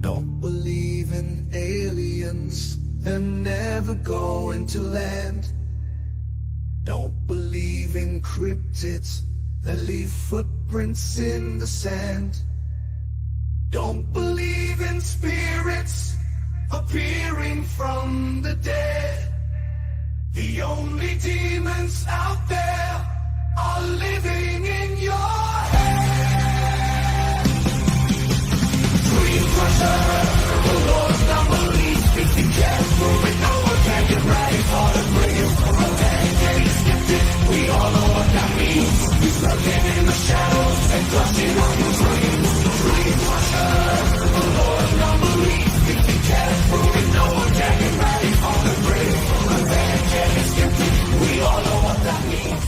Don't believe in aliens, they're never going to land. Don't believe in cryptids that leave footprints in the sand. Don't believe in spirits appearing from the dead. The only demons out there are living in your head. Dream crusher, the Lord's non-belief. If you can't prove it, no one can get ready for the bring from a pancake skeptic. We all know what that means. He's lurking in the shadows and crushing on your dreams. Dream crusher, the Lord's non-belief. If you can't prove it, no one can get ready for the bring from a pancake skeptic. We all know what that means.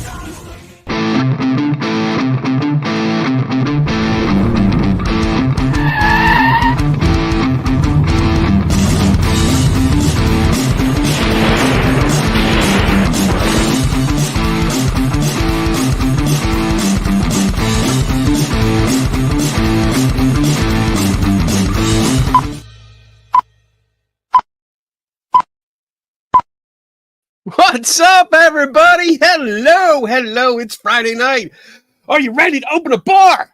What's up, everybody? Hello, it's Friday night. Are you ready to open a bar?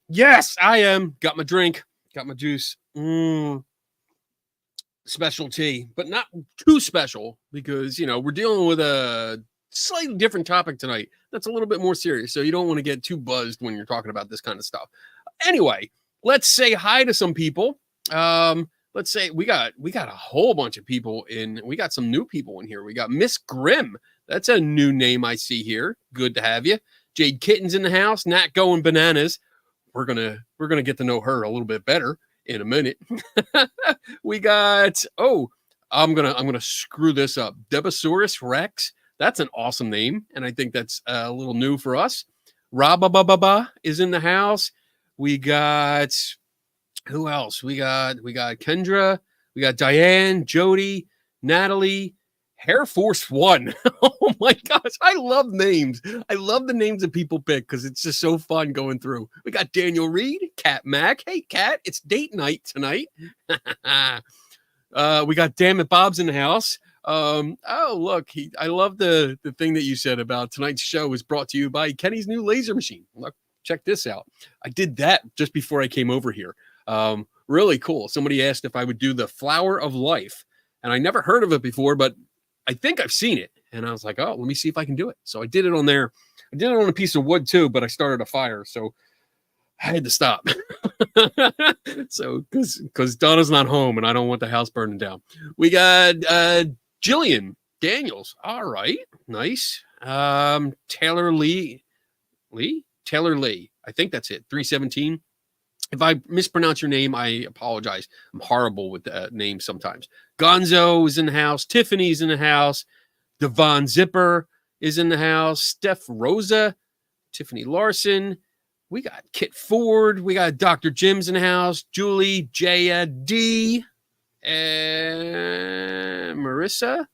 Yes, I am. Got my drink, got my juice. Specialty, but not too special because, you know, we're dealing with a slightly different topic tonight that's a little bit more serious, so you don't want to get too buzzed when you're talking about this kind of stuff. Anyway, let's say hi to some people. Let's say we got a whole bunch of people in. We got some new people in here. We got Miss Grimm. That's a new name I see here. Good to have you. Jade Kitten's in the house. Nat going bananas. We're gonna get to know her a little bit better in a minute. We got I'm gonna screw this up. Debasaurus Rex. That's an awesome name, and I think that's a little new for us. Rabababa is in the house. We got. Who else? We got Kendra, we got Diane, Jody, Natalie, Hair Force One. Oh my gosh, I love names. I love the names that people pick because it's just so fun going through. We got Daniel Reed, Cat Mac. Hey Cat, it's date night tonight. We got Damn It Bob's in the house. Oh look, I love the thing that you said about tonight's show is brought to you by Kenny's new laser machine. Look, check this out. I did that just before I came over here. Really cool. Somebody asked if I would do the Flower of Life, and I never heard of it before, but I think I've seen it. And I was like, oh, let me see if I can do it. So I did it on there. I did it on a piece of wood too, but I started a fire, so I had to stop. So because Donna's not home and I don't want the house burning down. We got Jillian Daniels. All right, nice. Taylor Lee. I think that's it. 317. If I mispronounce your name, I apologize. I'm horrible with names sometimes. Gonzo is in the house. Tiffany's in the house. Devon Zipper is in the house. Steph Rosa. Tiffany Larson. We got Kit Ford. We got Dr. Jim's in the house. Julie, Jaya D. And Marissa.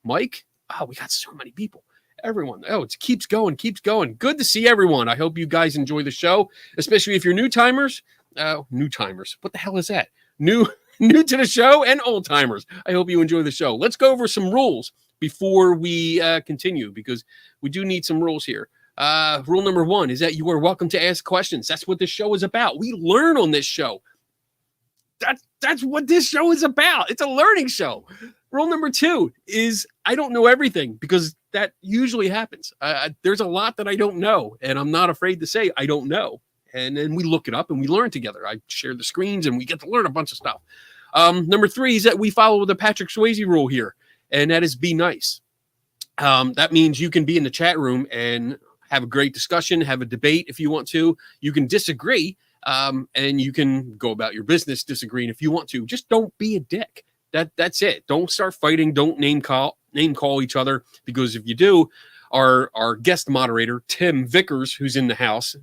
Mike. Oh, we got so many people. Everyone. Oh, it keeps going. Good to see everyone. I hope you guys enjoy the show, especially if you're new timers. New timers. What the hell is that? New to the show and old timers. I hope you enjoy the show. Let's go over some rules before we continue because we do need some rules here. Rule number 1 is that you are welcome to ask questions. That's what this show is about. We learn on this show. That's what this show is about. It's a learning show. Rule number 2 is I don't know everything because that usually happens. There's a lot that I don't know, and I'm not afraid to say I don't know. And then we look it up and we learn together. I share the screens and we get to learn a bunch of stuff. Number 3 is that we follow the Patrick Swayze rule here, and that is be nice. That means you can be in the chat room and have a great discussion, have a debate if you want to. You can disagree, and you can go about your business disagreeing if you want to. Just don't be a dick. That's it. Don't start fighting. Don't name call each other, because if you do, our guest moderator Tim Vickers, who's in the house,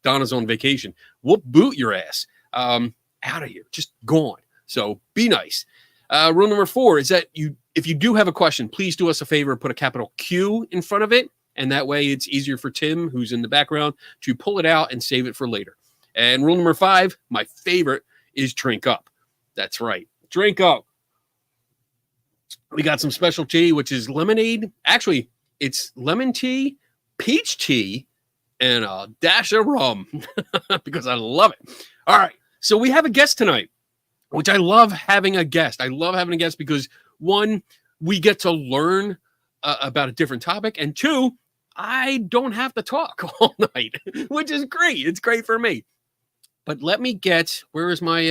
Donna's on vacation, we'll boot your ass out of here. Just gone. So be nice. Rule number 4 is that if you do have a question, please do us a favor and put a capital Q in front of it. And that way it's easier for Tim, who's in the background, to pull it out and save it for later. And rule number 5, my favorite, is drink up. That's right. Drink up. We got some special tea, which is lemonade. Actually, it's lemon tea, peach tea, and a dash of rum because I love it. All right. So we have a guest tonight, which I love having a guest. I love having a guest because, 1, we get to learn about a different topic, and 2, I don't have to talk all night, which is great. It's great for me. But let me get, where's my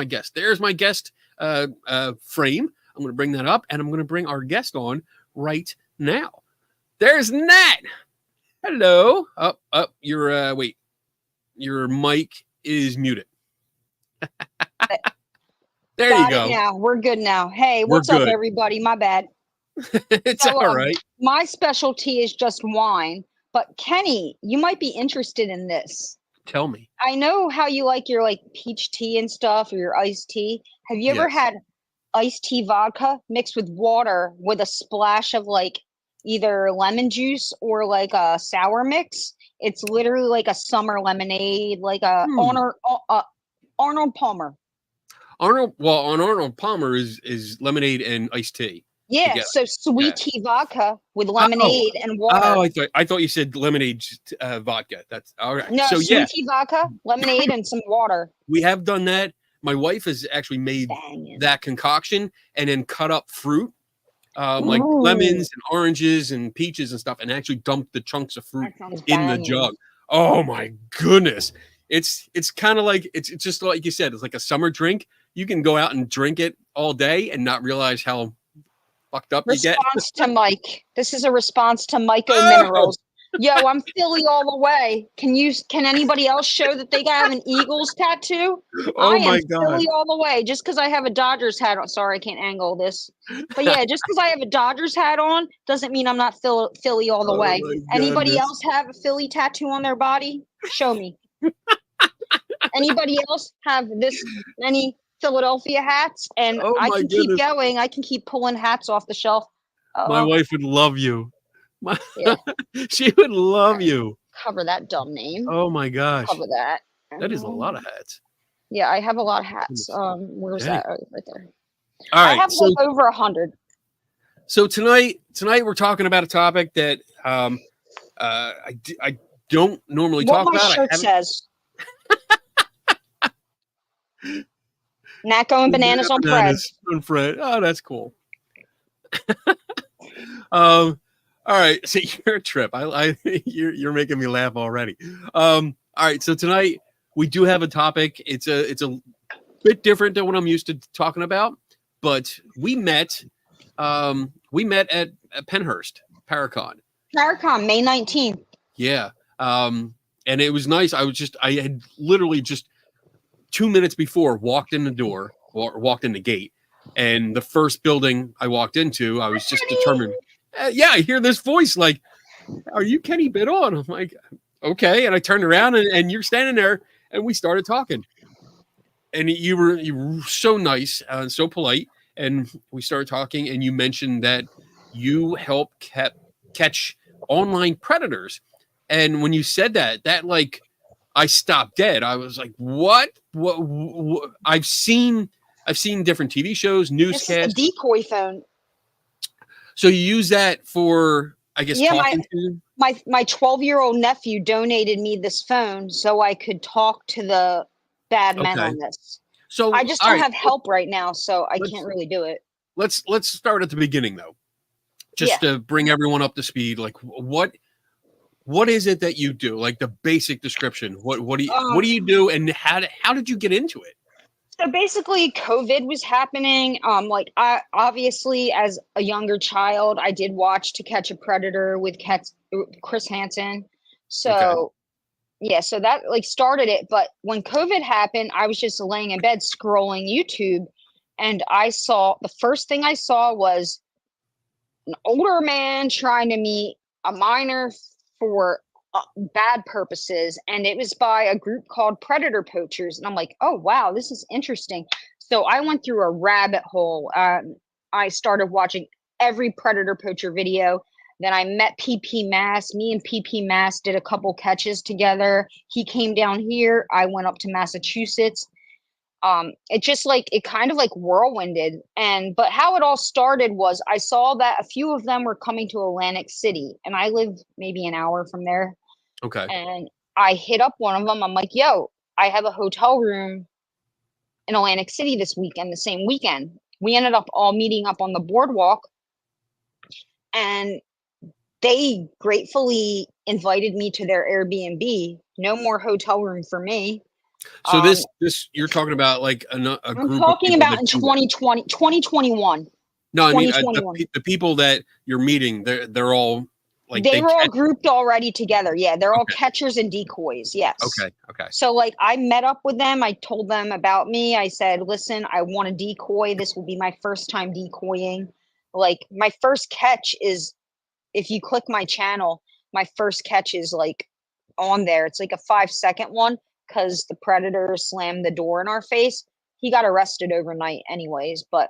guest? There's my guest frame. I'm going to bring that up, and I'm going to bring our guest on right now. There's Nat. Hello. Your mic is muted. There you go. Yeah, we're good now. Hey, what's up, everybody? My bad. It's all right. My specialty is just wine, but Kenny, you might be interested in this. Tell me. I know how you like your peach tea and stuff, or your iced tea. Have you ever had iced tea vodka mixed with water with a splash of either lemon juice or a sour mix? It's literally like a summer lemonade, like a Arnold Palmer. Arnold Palmer is lemonade and iced tea. Yeah, together. So sweet tea vodka with lemonade and water. Oh, I thought you said lemonade vodka. That's all right. No, so, sweet tea vodka, lemonade, and some water. We have done that. My wife has actually made that concoction and then cut up fruit, like lemons and oranges and peaches and stuff, and actually dumped the chunks of fruit in the jug. Oh my goodness. It's kind of like, it's just like you said, it's like a summer drink. You can go out and drink it all day and not realize how fucked up you get. Response to Mike. This is a response to Myco Minerals. Yo, I'm Philly all the way. Can anybody else show that they have an Eagles tattoo? Oh my God. Philly all the way. Just because I have a Dodgers hat on. Sorry, I can't angle this. But yeah, just because I have a Dodgers hat on doesn't mean I'm not Philly all the way. Anybody else have a Philly tattoo on their body? Show me. Anybody else have any Philadelphia hats? And I can keep going. I can keep pulling hats off the shelf. My wife would love you. She would love you. Cover that dumb name. Oh my gosh. Cover that. That is a lot of hats. Yeah, I have a lot of hats. Where's that? Oh, right there. All right. I have over 100. So tonight we're talking about a topic that I don't normally talk about. What my shirt says. Nat going bananas on Fred. Oh, that's cool. All right, so you're a trip. You're making me laugh already. All right, so tonight we do have a topic. It's a bit different than what I'm used to talking about, but we met at Penhurst Paracon. Paracon, May 19th. Yeah, and it was nice. I had literally just 2 minutes before walked in the door or walked in the gate, and the first building I walked into, I was just determined. Yeah, I hear this voice like, "Are you Kenny Biddle?" And I'm like, "Okay." And I turned around and you're standing there, and we started talking. And you were so nice and so polite, and we started talking. And you mentioned that you help catch online predators. And when you said that I stopped dead. I was like, "What? What?" I've seen different TV shows, newscasts. This is a decoy phone. So you use that for, I guess, talking to? My 12-year-old nephew donated me this phone so I could talk to the bad men on this. So I just don't have help right now, so I can't really do it. Let's start at the beginning though, just to bring everyone up to speed. Like, what is it that you do? Like the basic description. What do you do, and how did you get into it? So basically, COVID was happening. Like I obviously, as a younger child, I did watch To Catch a Predator with Chris Hansen. Okay. So yeah, so that like started it. But when COVID happened, I was just laying in bed scrolling YouTube, and I saw the first thing I saw was an older man trying to meet a minor for bad purposes, and it was by a group called Predator Poachers. And I'm like, oh wow, this is interesting. So I went through a rabbit hole. I started watching every Predator Poacher video. Then I met PP Mass. Me and PP Mass did a couple catches together. He came down here. I went up to Massachusetts. It just like it kind of like whirlwinded. And but how it all started was I saw that a few of them were coming to Atlantic City, and I live maybe an hour from there. Okay. And I hit up one of them. I'm like, yo, I have a hotel room in Atlantic City this weekend, the same weekend. We ended up all meeting up on the boardwalk, and they gratefully invited me to their Airbnb. No more hotel room for me. So this you're talking about like a I'm group of talking people about that in do that. 2020, 2021. No, I mean the, 2021. the people that you're meeting, they're all like They they were all catch. grouped already together. Yeah, they're all Okay. catchers and decoys. Yes. Okay. Okay. So like I met up with them. I told them about me. I said, "Listen, I want to decoy. This will be my first time decoying. Like my first catch is if you click my channel, my first catch is like on there. It's like a 5-second one because the predator slammed the door in our face. He got arrested overnight anyways, but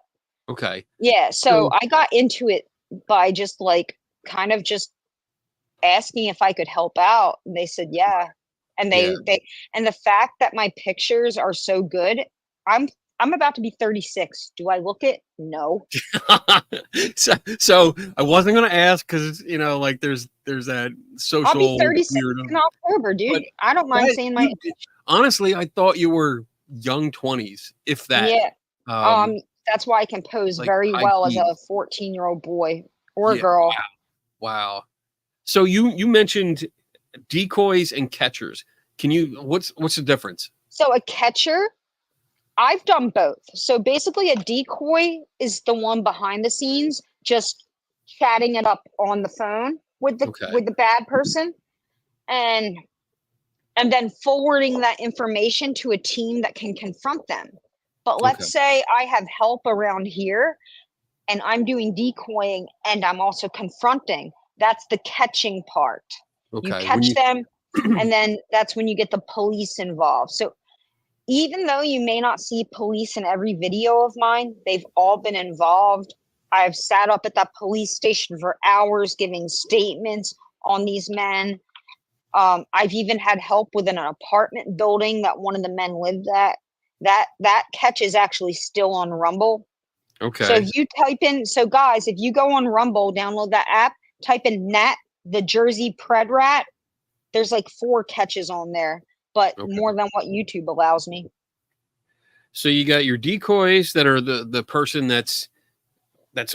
Okay. yeah, so So I got into it by just like kind of just asking if I could help out. And they said, yeah. And yeah. they and the fact that my pictures are so good, I'm I'm about to be 36. Do I look it? No. so I wasn't gonna ask because like there's that I'll be social 36 weirdo, in October, dude. but I don't mind saying my honestly, I thought you were young 20s, if that. yeah. Um, That's why I can pose like very high well as teens. a 14-year-old boy or Yeah. girl. Wow. So you mentioned decoys and catchers. Can you what's the difference? So a catcher, I've done both. So basically, a decoy is the one behind the scenes, just chatting it up on the phone Okay. with the bad person, and then forwarding that information to a team that can confront them. But Okay. let's say I have help around here, and I'm doing decoying, and I'm also confronting. That's the catching part. You Okay. When catch you them, and then that's when you get the police involved. So even though you may not see police in every video of mine, they've all been involved. I've sat up at that police station for hours giving statements on these men. I've even had help within an apartment building that one of the men lived at. That catch is actually still on Rumble. So okay. if you type in, so guys, if you go on Rumble, download that app, type in Nat, the Jersey Pred Rat, there's like 4 catches on there, but Okay. more than what YouTube allows me. So you got your decoys that are the person that's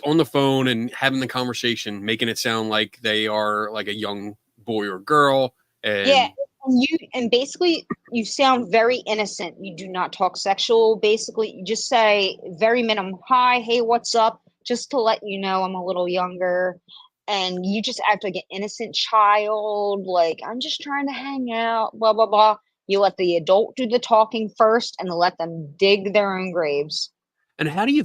on the phone and having the conversation, making it sound like they are like a young boy or girl. Yeah, And and basically you sound very innocent. You do not talk sexual. Basically, you just say very minimum, hi, hey, what's up? Just to let you know I'm a little younger. And you just act like an innocent child, like I'm just trying to hang out, blah blah blah. You let the adult do the talking first and let them dig their own graves. and how do you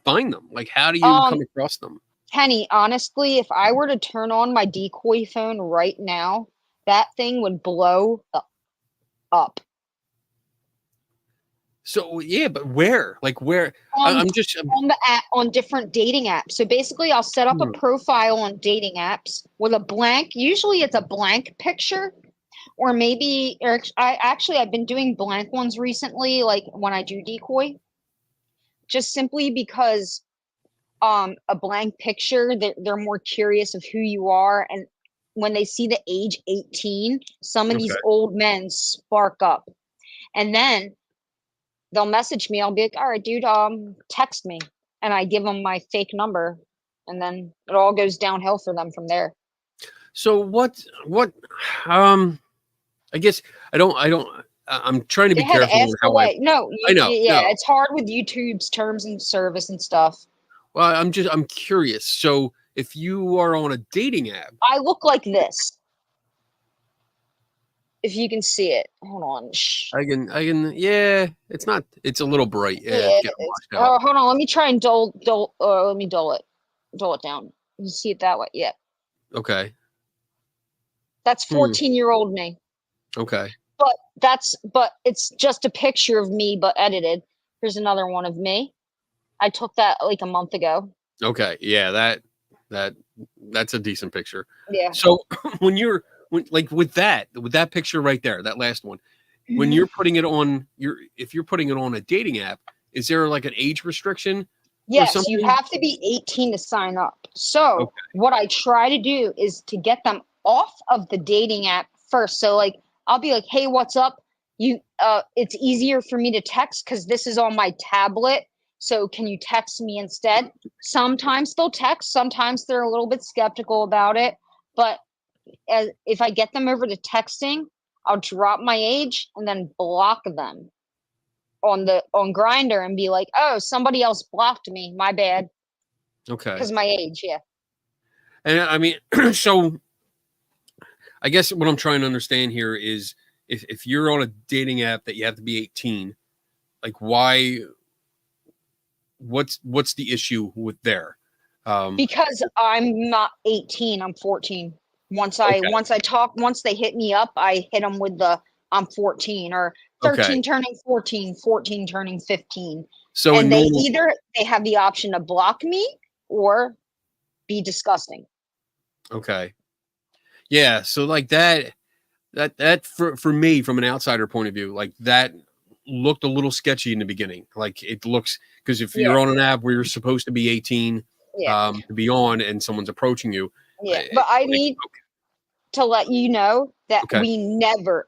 find them? Like how do you Um, come across them? Kenny, honestly, if I were to turn on my decoy phone right now, that thing would blow up. So yeah, but where? Like where? on I'm just on the app on different dating apps. So basically, I'll set up a profile on dating apps with a blank. Usually, it's a blank picture, or maybe or I've been doing blank ones recently, like when I do decoy, just simply because a blank picture they're more curious of who you are, and when they see the age 18, some of okay. these old men spark up, and then they'll message me. I'll be like, all right, dude, text me. And I give them my fake number. And then it all goes downhill for them from there. So what I guess I don't I'm trying to Go be ahead, careful on ask how away. No, I know. yeah, No. it's hard with YouTube's terms and service and stuff. Well, I'm curious. So if you are on a dating app, I look like this. If you can see it, hold on. Shh. yeah, it's a little bright. Yeah, Yeah, it's getting washed out. hold on. Let me try and let me dull it down. You see it that way? Yeah, Okay. that's Hmm. 14-year-old me. Okay. But it's just a picture of me, but edited. Here's another one of me. I took that like a month ago. Okay. Yeah, that's a decent picture. Yeah. So when like with that picture right there, that last one, when you're putting it on if you're putting it on a dating app, is there like an age restriction or Yes, you something? have to be 18 to sign up. So Okay. what I try to do is to get them off of the dating app first. So like I'll be like, hey, what's up? It's easier for me to text because this is on my tablet. So can you text me instead? Sometimes they'll text, sometimes they're a little bit skeptical about it. But if I get them over to texting, I'll drop my age and then block them on Grinder and be like, oh, somebody else blocked me. My bad. Okay. Because my age, yeah. And I mean, so I guess what I'm trying to understand here is if you're on a dating app that you have to be 18, like what's the issue with there? Because I'm not 18, I'm 14. Once Okay. they hit me up, I hit them with the I'm 14 or Okay. 13 turning 14, 14 turning 15. So in And normal, they have the option to block me or be disgusting. okay. Yeah, so like that for me from an outsider point of view, like that looked a little sketchy in the beginning. Like it looks because if Yeah, you're on an app where you're supposed to be 18 yeah, to be on and someone's approaching you, yeah. But I like need to let you know that okay, we never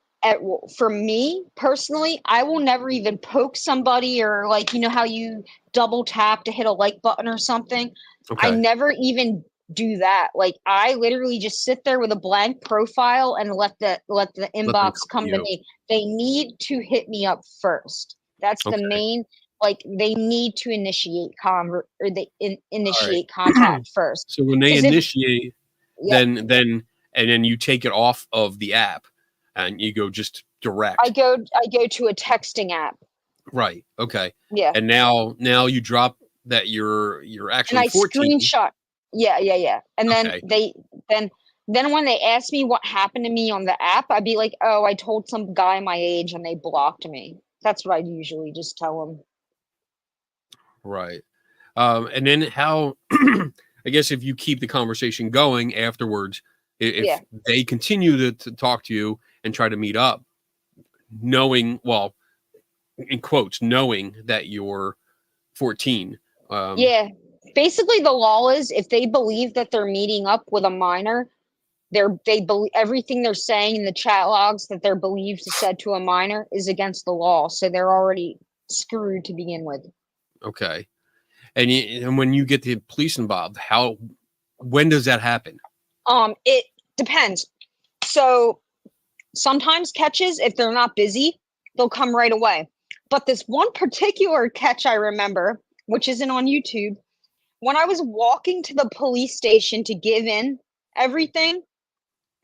for me personally, I will never even poke somebody or like how you double tap to hit a like button or something. I okay, never even do that. Like I literally just sit there with a blank profile and let the let them inbox come to come to you. me. They need to hit me up first. That's the Okay, main, like they need to initiate all right. initiate contact first. So when they Because if initiate, Yep, then you take it off of the app and you go just I direct. go to a texting app. Right. Okay. Yeah. And now you drop that you're And actually I 14. screenshot. Yeah, yeah, yeah. And then Okay. then when they ask me what happened to me on the app, I'd be like, "Oh, I told some guy my age and they blocked me." That's what I usually just tell them. Right. And then how I guess if you keep the conversation going afterwards, if Yeah. they continue to talk to you and try to meet up, knowing, well, in quotes, knowing that you're 14. Um, Yeah. Basically the law is if they believe that they're meeting up with a minor, they believe everything they're saying in the chat logs that they're believed to said to a minor is against the law. So they're already screwed to begin with. okay. And when you get the police involved, when does that happen? It depends. So sometimes catches, if they're not busy, they'll come right away. But this one particular catch I remember, which isn't on YouTube, when I was walking to the police station to give in everything,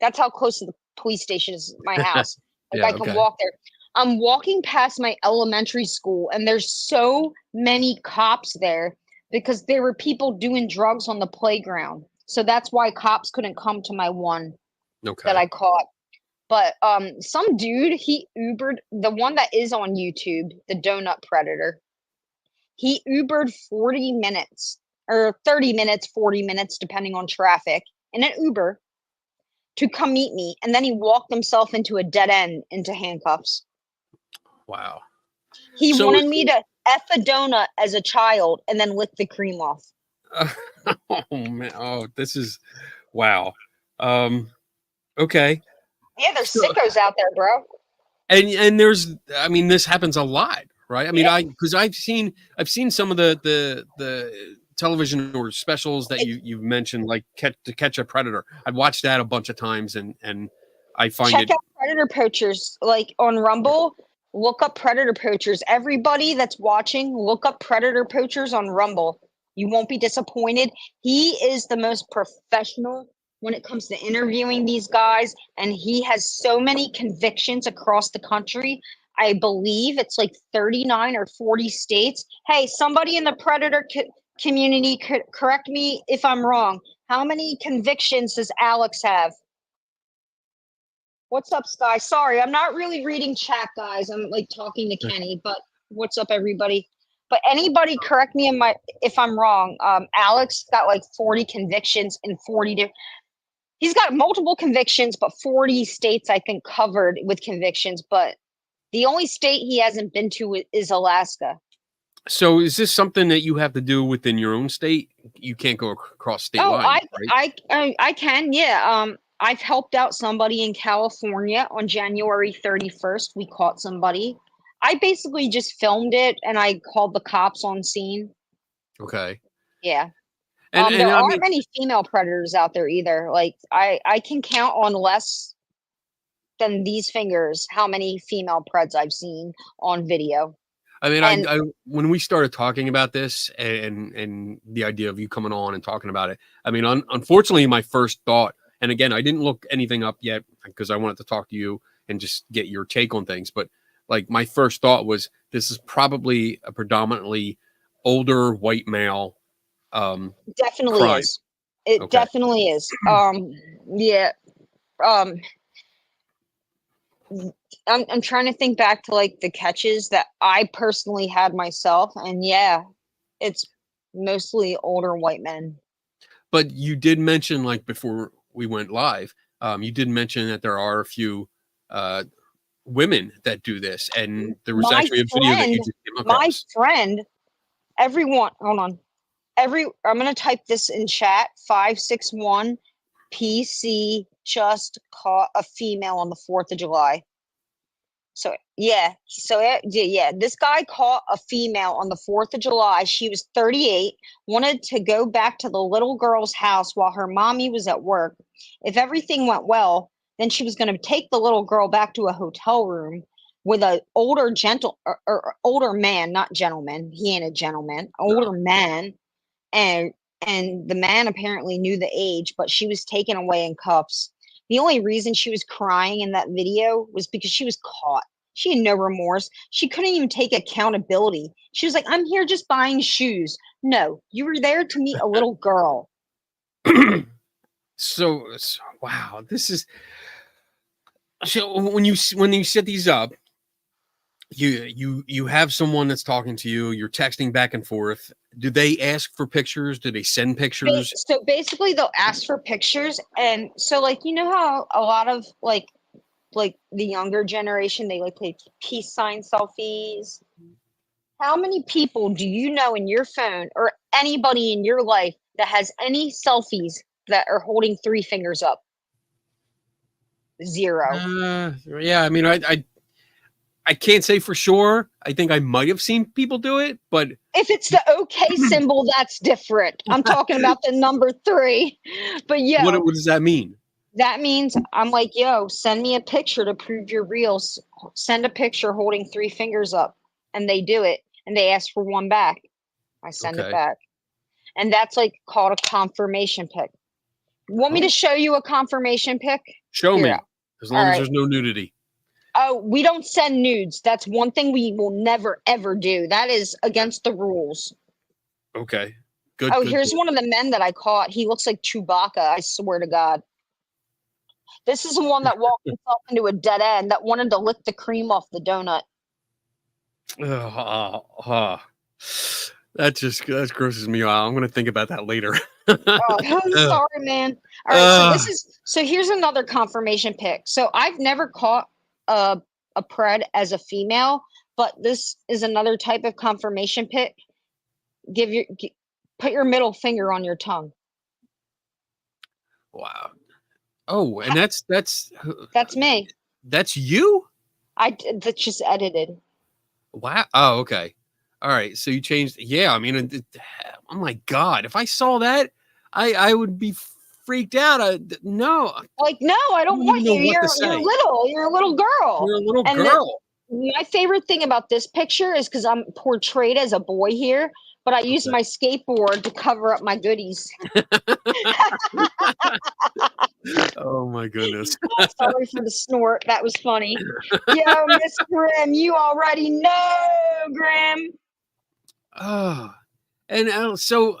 that's how close to the police station is my house. Like Yeah, I can okay. walk there. I'm walking past my elementary school, and there's so many cops there because there were people doing drugs on the playground. So that's why cops couldn't come to my one that Okay. I caught. But some dude, he Ubered the one that is on YouTube, the Donut Predator. He Ubered 40 minutes or 30 minutes, 40 minutes, depending on traffic, in an Uber to come meet me. And then he walked himself into a dead end into handcuffs. Wow. He So, wanted me to F a donut as a child and then lick the cream off. oh man, oh, this is wow. Okay. Yeah, there's So, sickos out there, bro. and there's, I mean, this happens a lot, right? I mean, Yeah. because I've seen some of the television or specials that you've mentioned, like To Catch a Predator. I've watched that a bunch of times, and I find Check it out Predator Poachers, like on Rumble. Look up predator poachers. Everybody that's watching, look up predator poachers on Rumble. You won't be disappointed. He is the most professional when it comes to interviewing these guys, and he has so many convictions across the country. I believe it's like 39 or 40 states. Hey, somebody in the predator community, correct me if I'm wrong. How many convictions does Alex have? What's up, Sky? Sorry, I'm not really reading chat, guys. I'm like talking to Kenny, but what's up, everybody? But anybody correct me if I'm wrong. Alex got like 40 convictions in 40 he's got multiple convictions, but 40 states I think covered with convictions. But the only state he hasn't been to is Alaska. So is this something that you have to do within your own state? You can't go across state lines, right? I can, yeah. I've helped out somebody in California on January 31st. We caught somebody. I basically just filmed it and I called the cops on scene. Okay. Yeah. And there aren't many female predators out there either. Like I can count on less than these fingers how many female preds I've seen on video. I mean, I when we started talking about this and the idea of you coming on and talking about it, I mean, unfortunately, my first thought, and again, I didn't look anything up yet because I wanted to talk to you and just get your take on things. But like my first thought was, this is probably a predominantly older white male. Definitely crime. is. It definitely is. Yeah. I'm trying to think back to like the catches that I personally had myself, and yeah, it's mostly older white men. But you did mention, like before we went live, you did mention that there are a few women that do this, and there was actually a video that you just came across. My friend, everyone, hold on. I'm gonna type this in chat. 561 PC just caught a female on the 4th of July. So yeah, this guy caught a female on the 4th of July. She was 38, wanted to go back to the little girl's house while her mommy was at work. If everything went well, then she was going to take the little girl back to a hotel room with an older older man, not gentleman. He ain't a gentleman, older man. And the man apparently knew the age, but she was taken away in cuffs. The only reason she was crying in that video was because she was caught. She had no remorse. She couldn't even take accountability. She was like, I'm here just buying shoes. No, you were there to meet a little girl. So wow, this is so when you set these up, you have someone that's talking to you, you're texting back and forth. Do they ask for pictures? Do they send pictures? So basically they'll ask for pictures. And so like, you know how a lot of like the younger generation, they like take peace sign selfies. How many people do you know in your phone or anybody in your life that has any selfies that are holding 3 fingers up? 0. Yeah, I mean, I can't say for sure. I think I might have seen people do it, but if it's the okay symbol, that's different. I'm talking about the number 3. But yeah, what does that mean? That means I'm like, yo, send me a picture to prove you're real. Send a picture holding 3 fingers up, and they do it, and they ask for 1 back. I send it back, and that's like called a confirmation pic. Want me to show you a confirmation pic? Show me, as long as there's no nudity. Oh, we don't send nudes. That's one thing we will never, ever do. That is against the rules. Okay. Good. Oh, here's one of the men that I caught. He looks like Chewbacca. I swear to God. This is the one that walked himself into a dead end that wanted to lick the cream off the donut. That grosses me out. I'm going to think about that later. I'm sorry, man. All right, so here's another confirmation pic. So I've never caught a pred as a female, but this is another type of confirmation pic. Put your middle finger on your tongue. Wow. Oh, and that's me. That's you? That's just edited. Wow. Oh, okay. All right. So you changed. Yeah. I mean, oh my God. If I saw that, I would be freaked out. No. Like, no, I don't want you. You're little. You're a little girl. You're a little girl. My favorite thing about this picture is because I'm portrayed as a boy here, but I use Okay. my skateboard to cover up my goodies. Oh my goodness. Sorry for the snort. That was funny. Yo, Miss Grimm, you already know, Grimm. Ah, and so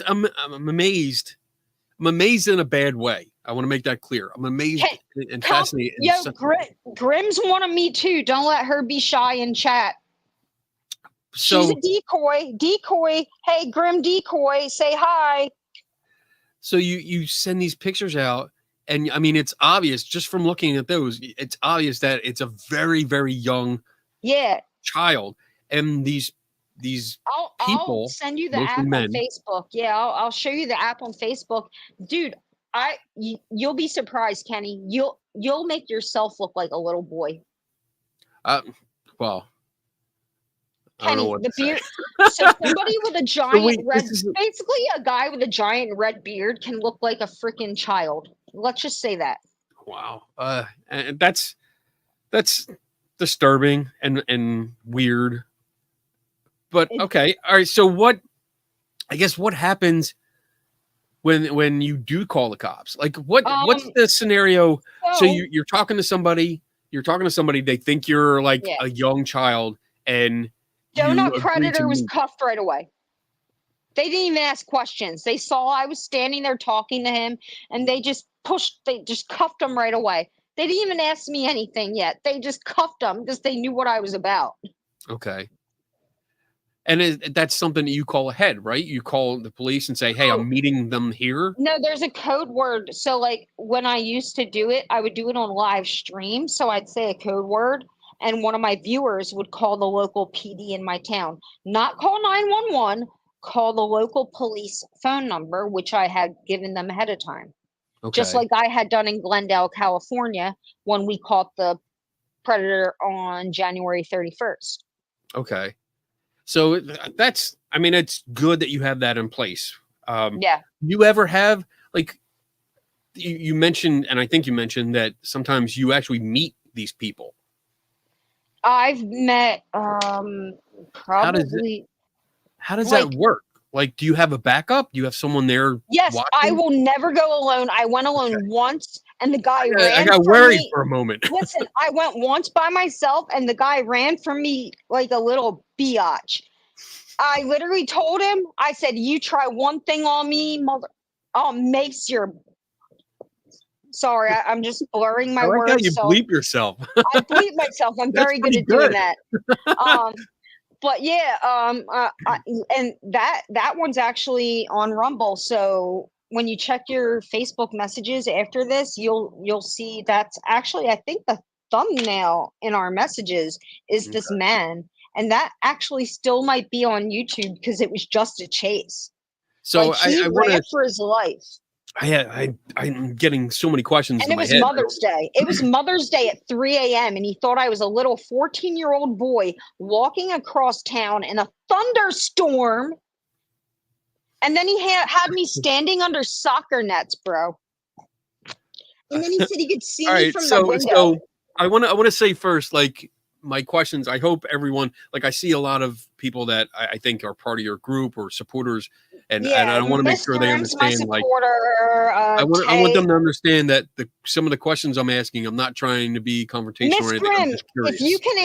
I'm amazed. I'm amazed in a bad way. I want to make that clear. I'm amazed Hey, and come, fascinated. In yo, such, Grimm's one of me too. Don't let her be shy in chat. She's a so decoy. Decoy. Hey, Grim decoy. Say hi. so you send these pictures out, and I mean it's obvious just from looking at those. It's obvious that it's a very very young Yeah. child, and these I'll people, send you the mostly app on men. Facebook. Yeah, I'll show you the app on Facebook. Dude, you'll be surprised, Kenny. You'll make yourself look like a little boy. Uh, well, I don't know Kenny, what the to say. beard. So somebody with a So giant wait, red, this is basically a guy with a giant red beard can look like a freaking child. Let's just say that. wow. And that's disturbing and weird. But It, okay, all right. So what? I guess what happens when you do call the cops? Like what's um, the scenario? So so you're talking to somebody. You're talking to somebody. They think you're like yeah, a young child, and you Donut agree to Predator was meet. cuffed right away. They didn't even ask questions. They saw I was standing there talking to him, and they just cuffed him right away. They didn't even ask me anything yet. They just cuffed him because they knew what I was about. Okay. And that's something that you call ahead, right? You call the police and say, "Hey, Oh, I'm meeting them here." no, there's a code word. So, like, when I used to do it, I would do it on live stream. So I'd say a code word, and one of my viewers would call the local PD in my town. Not call 911, call the local police phone number, which I had given them ahead of time. Just Okay. like I had done in Glendale, California, when we caught the predator on January 31st. Okay. So that's, I mean, it's good that you have that in place. Yeah. You ever have like you mentioned, and I think you mentioned that sometimes you actually meet these people. I've met How does it, probably how does that like work? Like, do you have a backup? Do you have someone there yes, I watching? will never go alone. I went Okay. alone once and the guy I ran got from worried me. for a moment. Listen, I went once by myself and the guy ran from me like a little biatch. I literally told him, I said, "You try one thing on me, mother, I'll mace your." Sorry, I'm just blurring I my like how words. you So bleep yourself. I bleep myself. I'm That's very good pretty at doing good. that. Um, but yeah, and that one's actually on Rumble. So when you check your Facebook messages after this, you'll see that's actually I think the thumbnail in our messages is this Okay. man, and that actually still might be on YouTube because it was just a chase. So Like he I want ran to. for his life. I'm getting so many questions And in it my was head. Mother's Day. It was Mother's Day at 3 a.m. And he thought I was a little 14-year-old boy walking across town in a thunderstorm. And then he had me standing under soccer nets, bro. And then he said he could see All me right, from the window. so I want to say first, like my questions. I hope everyone, like I see a lot of people that I think are part of your group or supporters, and Yeah, I want to make Miss sure they Grimm's my understand. Like supporter. I want Tay, them to understand that some of the questions I'm asking, I'm not trying to be confrontational or Miss anything. I'm Grimm, just if you curious. can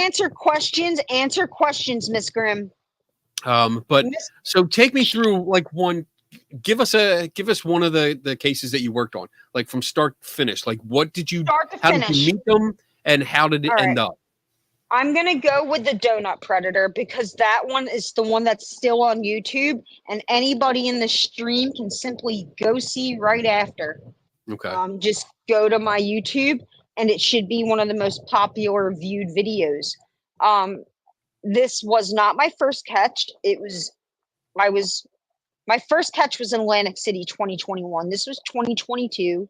answer questions, Miss Grimm. But Miss so take me through like one. Give us one of the cases that you worked on, like from start to finish. Like what did you? Start to How did you finish. meet them, and how did it All right. end up? I'm going to go with the Donut Predator because that one is the one that's still on YouTube and anybody in the stream can simply go see right after. Okay. Just go to my YouTube and it should be one of the most popular viewed videos. This was not my first catch. I was, my first catch was in Atlantic City 2021. This was 2022.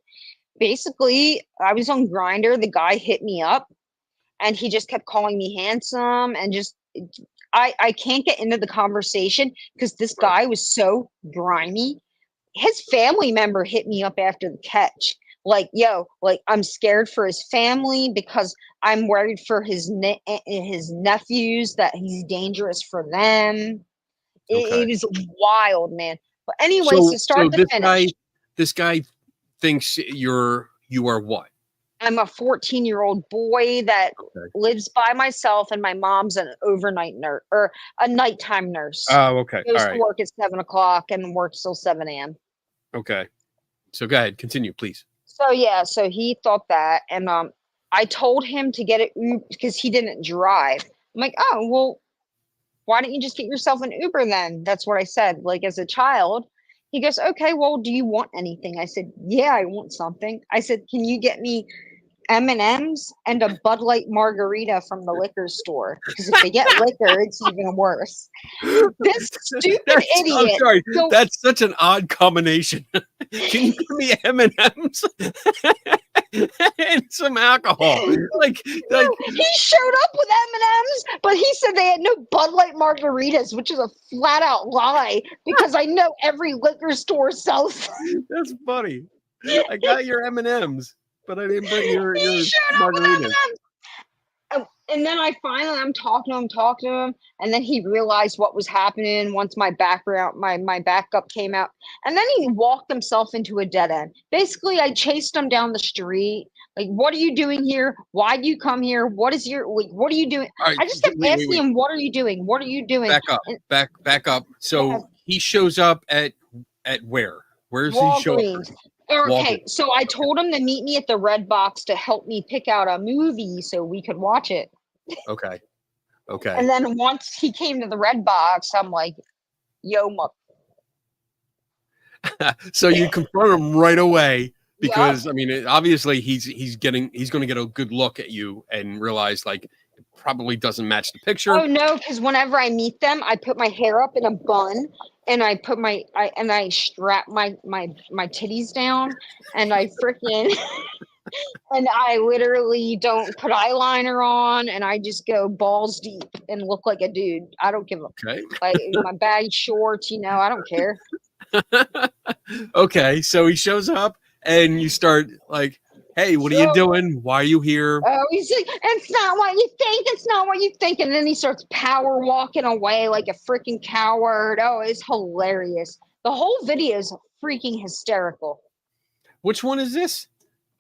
Basically, I was on Grinder. The guy hit me up and he just kept calling me handsome and just I can't get into the conversation because this Right. guy was so grimy. His family member hit me up after the catch. like, yo, like I'm scared for his family because I'm worried for his nephews that he's dangerous for them. Okay. It was wild, man. But anyway, So so start to finish. this guy thinks you are what? I'm a 14-year-old boy that Okay. lives by myself, and my mom's an overnight nurse or a nighttime nurse. Oh, okay. Goes All to right. work at 7 o'clock and works till 7 a.m. Okay. So go ahead, continue, please. So yeah, so he thought that, and I told him to get it because he didn't drive. I'm like, oh well, why don't you just get yourself an Uber then? That's what I said. Like as a child, he goes, okay, well, do you want anything? I said, yeah, I want something. I said, can you get me M&Ms and a Bud Light margarita from the liquor store? Because if they get liquor, it's even worse. This stupid I'm idiot. sorry. So, That's such an odd combination. Can you give me M&Ms and some alcohol? Like he showed up with M&Ms, but he said they had no Bud Light margaritas, which is a flat out lie because I know every liquor store sells. that's funny. I got your M&Ms, but I didn't bring your He showed up with margaritas. M&Ms. And then I'm talking to him, and then he realized what was happening once my backup came out, and then he walked himself into a dead end. Basically, I chased him down the street. Like, what are you doing here? Why do you come here? What is your like? What are you doing? All right, I just kept asking him, "What are you doing? What are you doing?" Back up, And back up. So he shows up at where? Where's he show up? Walgreens. Okay, so I told him to meet me at the Red Box to help me pick out a movie so we could watch it. Okay. Okay. And then once he came to the Red Box, I'm like, yo, So you confront him right away because Yup. I mean, obviously he's going to get a good look at you and realize like it probably doesn't match the picture. Oh no, because whenever I meet them, I put my hair up in a bun and I put I strap my titties down and I freaking and I literally don't put eyeliner on and I just go balls deep and look like a dude. I don't give a Okay. like my baggy shorts, I don't care. Okay. So he shows up and you start like, hey, what are you doing? Why are you here? Oh, he's like, it's not what you think. It's not what you think. And then he starts power walking away like a freaking coward. Oh, it's hilarious. The whole video is freaking hysterical. Which one is this?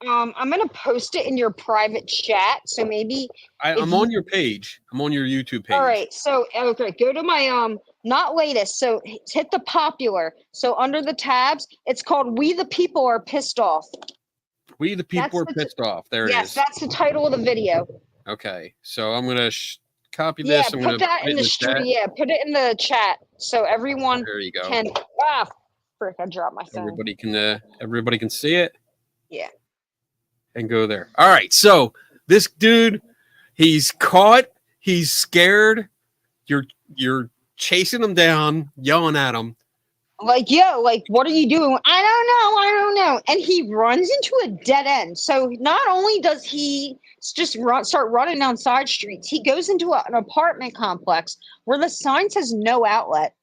I'm gonna post it in your private chat. So maybe I'm on your page. I'm on your YouTube page. all right. So okay, go to my not latest. So hit the popular. So under the tabs, it's called "We the People Are Pissed Off." We the people are pissed off. There it is. Yes, that's the title of the video. Okay, so I'm gonna copy Yeah, this. I'm put gonna that put it in the chat. yeah, put it in the chat so everyone There you go. can. Frick! I dropped my phone. Everybody can see it. Yeah. And go there. All right. So this dude, he's caught. He's scared. You're chasing him down, yelling at him. Like, yo, like, what are you doing? I don't know. And he runs into a dead end. So not only does he just start running down side streets, he goes into an apartment complex where the sign says no outlet.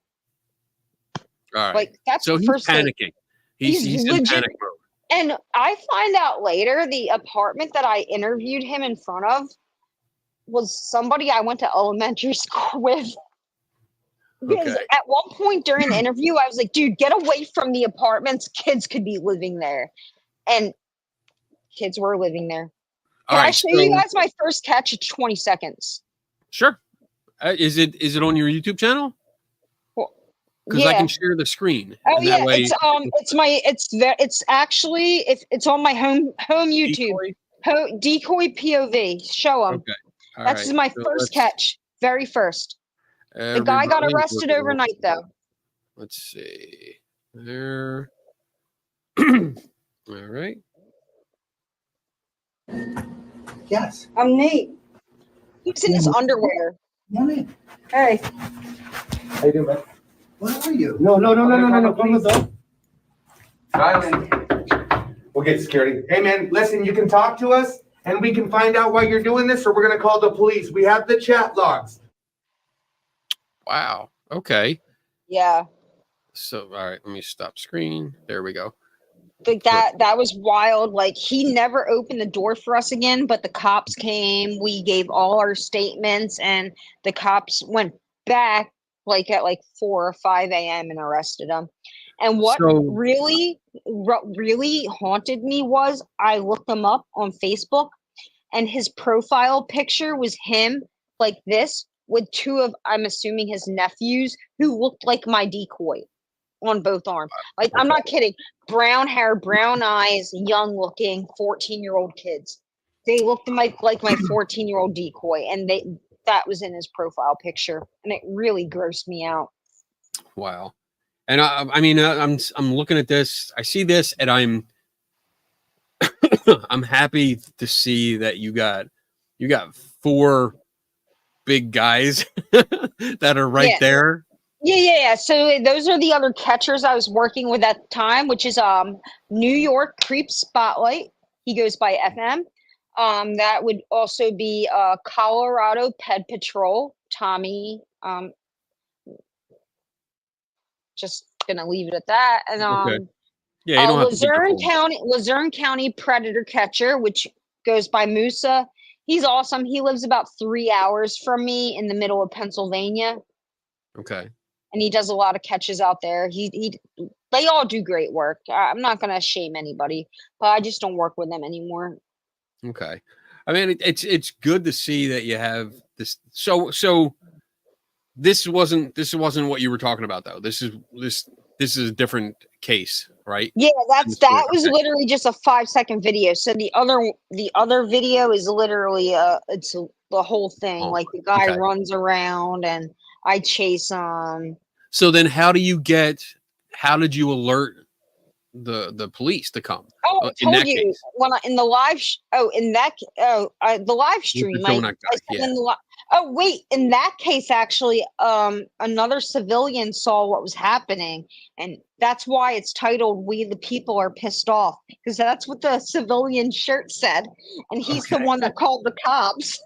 All right. Like, that's so the first he's thing. panicking. He's in panic mode. And I find out later the apartment that I interviewed him in front of was somebody I went to elementary school with. Because at one point during the interview, I was like, dude, get away from the apartments. Kids could be living there. And kids were living there. Can I show you guys my first catch in 20 seconds? Sure. Is it on your YouTube channel? Because I can share the screen. Oh yeah, it's actually it's on my home YouTube. Decoy POV. Show them. Okay. That's my first catch. Very first. The guy got arrested overnight though. Let's see. There. All right. Yes. I'm Nate. He's in his underwear. Morning. Hey. How you doing, man? What are you? No. Come with us. We'll get security. Hey, man, listen, you can talk to us and we can find out why you're doing this or we're going to call the police. We have the chat logs. Wow. Okay. Yeah. So, all right, let me stop screen. There we go. Like that was wild. Like he never opened the door for us again, but the cops came. We gave all our statements, and the cops went back like at like 4 or 5 a.m. and arrested him. And what So really haunted me was I looked him up on Facebook, and his profile picture was him like this with two of, I'm assuming, his nephews who looked like my decoy on both arms. Like, I'm not kidding. Brown hair, brown eyes, young looking 14-year-old kids. They looked like my 14-year-old decoy, and that was in his profile picture, and it really grossed me out. wow. And I mean, I'm looking at this. I see this, and I'm I'm happy to see that you got 4 big guys that are right there. Yeah. So those are the other catchers I was working with at the time, which is New York Creep Spotlight. He goes by FM. That would also be Colorado Ped Patrol, Tommy. Just gonna leave it at that. And Okay. Yeah, you don't have to give the Luzerne County Predator Catcher, which goes by Musa. He's awesome. He lives about 3 hours from me in the middle of Pennsylvania. Okay. And he does a lot of catches out there. They all do great work. I'm not gonna shame anybody, but I just don't work with them anymore. Okay. I mean, it's good to see that you have this. So this wasn't what you were talking about, though. This is a different case, right? Yeah, that was literally just a 5-second video. So the other video is literally it's the whole thing. Like the guy runs around and I chase him. So then how did you alert the police to come? Oh, I told you case. When in the live the live stream. Oh wait, in that case, actually, another civilian saw what was happening, and that's why it's titled "We the People Are Pissed Off," because that's what the civilian shirt said, and he's the one that called the cops.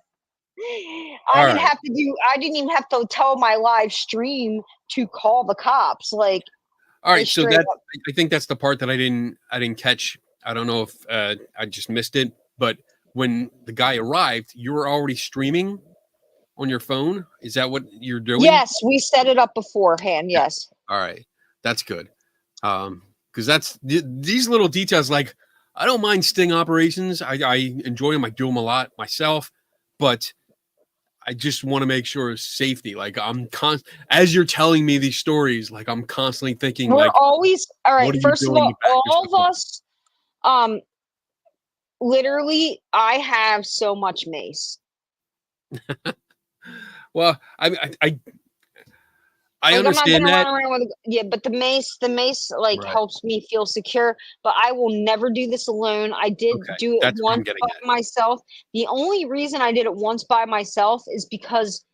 I didn't even have to tell my live stream to call the cops. Like, all right, so I think that's the part that I didn't catch. I don't know if I just missed it, but when the guy arrived, you were already streaming on your phone. Is that what you're doing? Yes, we set it up beforehand. Yes. All right, that's good. Because that's these little details. Like, I don't mind sting operations. I enjoy them. I do them a lot myself, but I just want to make sure safety. Like, as you're telling me these stories, like I'm constantly thinking, we're like, always all right. First of all of us, literally, I have so much mace. Well, I understand that. But the mace like helps me feel secure. But I will never do this alone. I did do it once by myself. The only reason I did it once by myself is because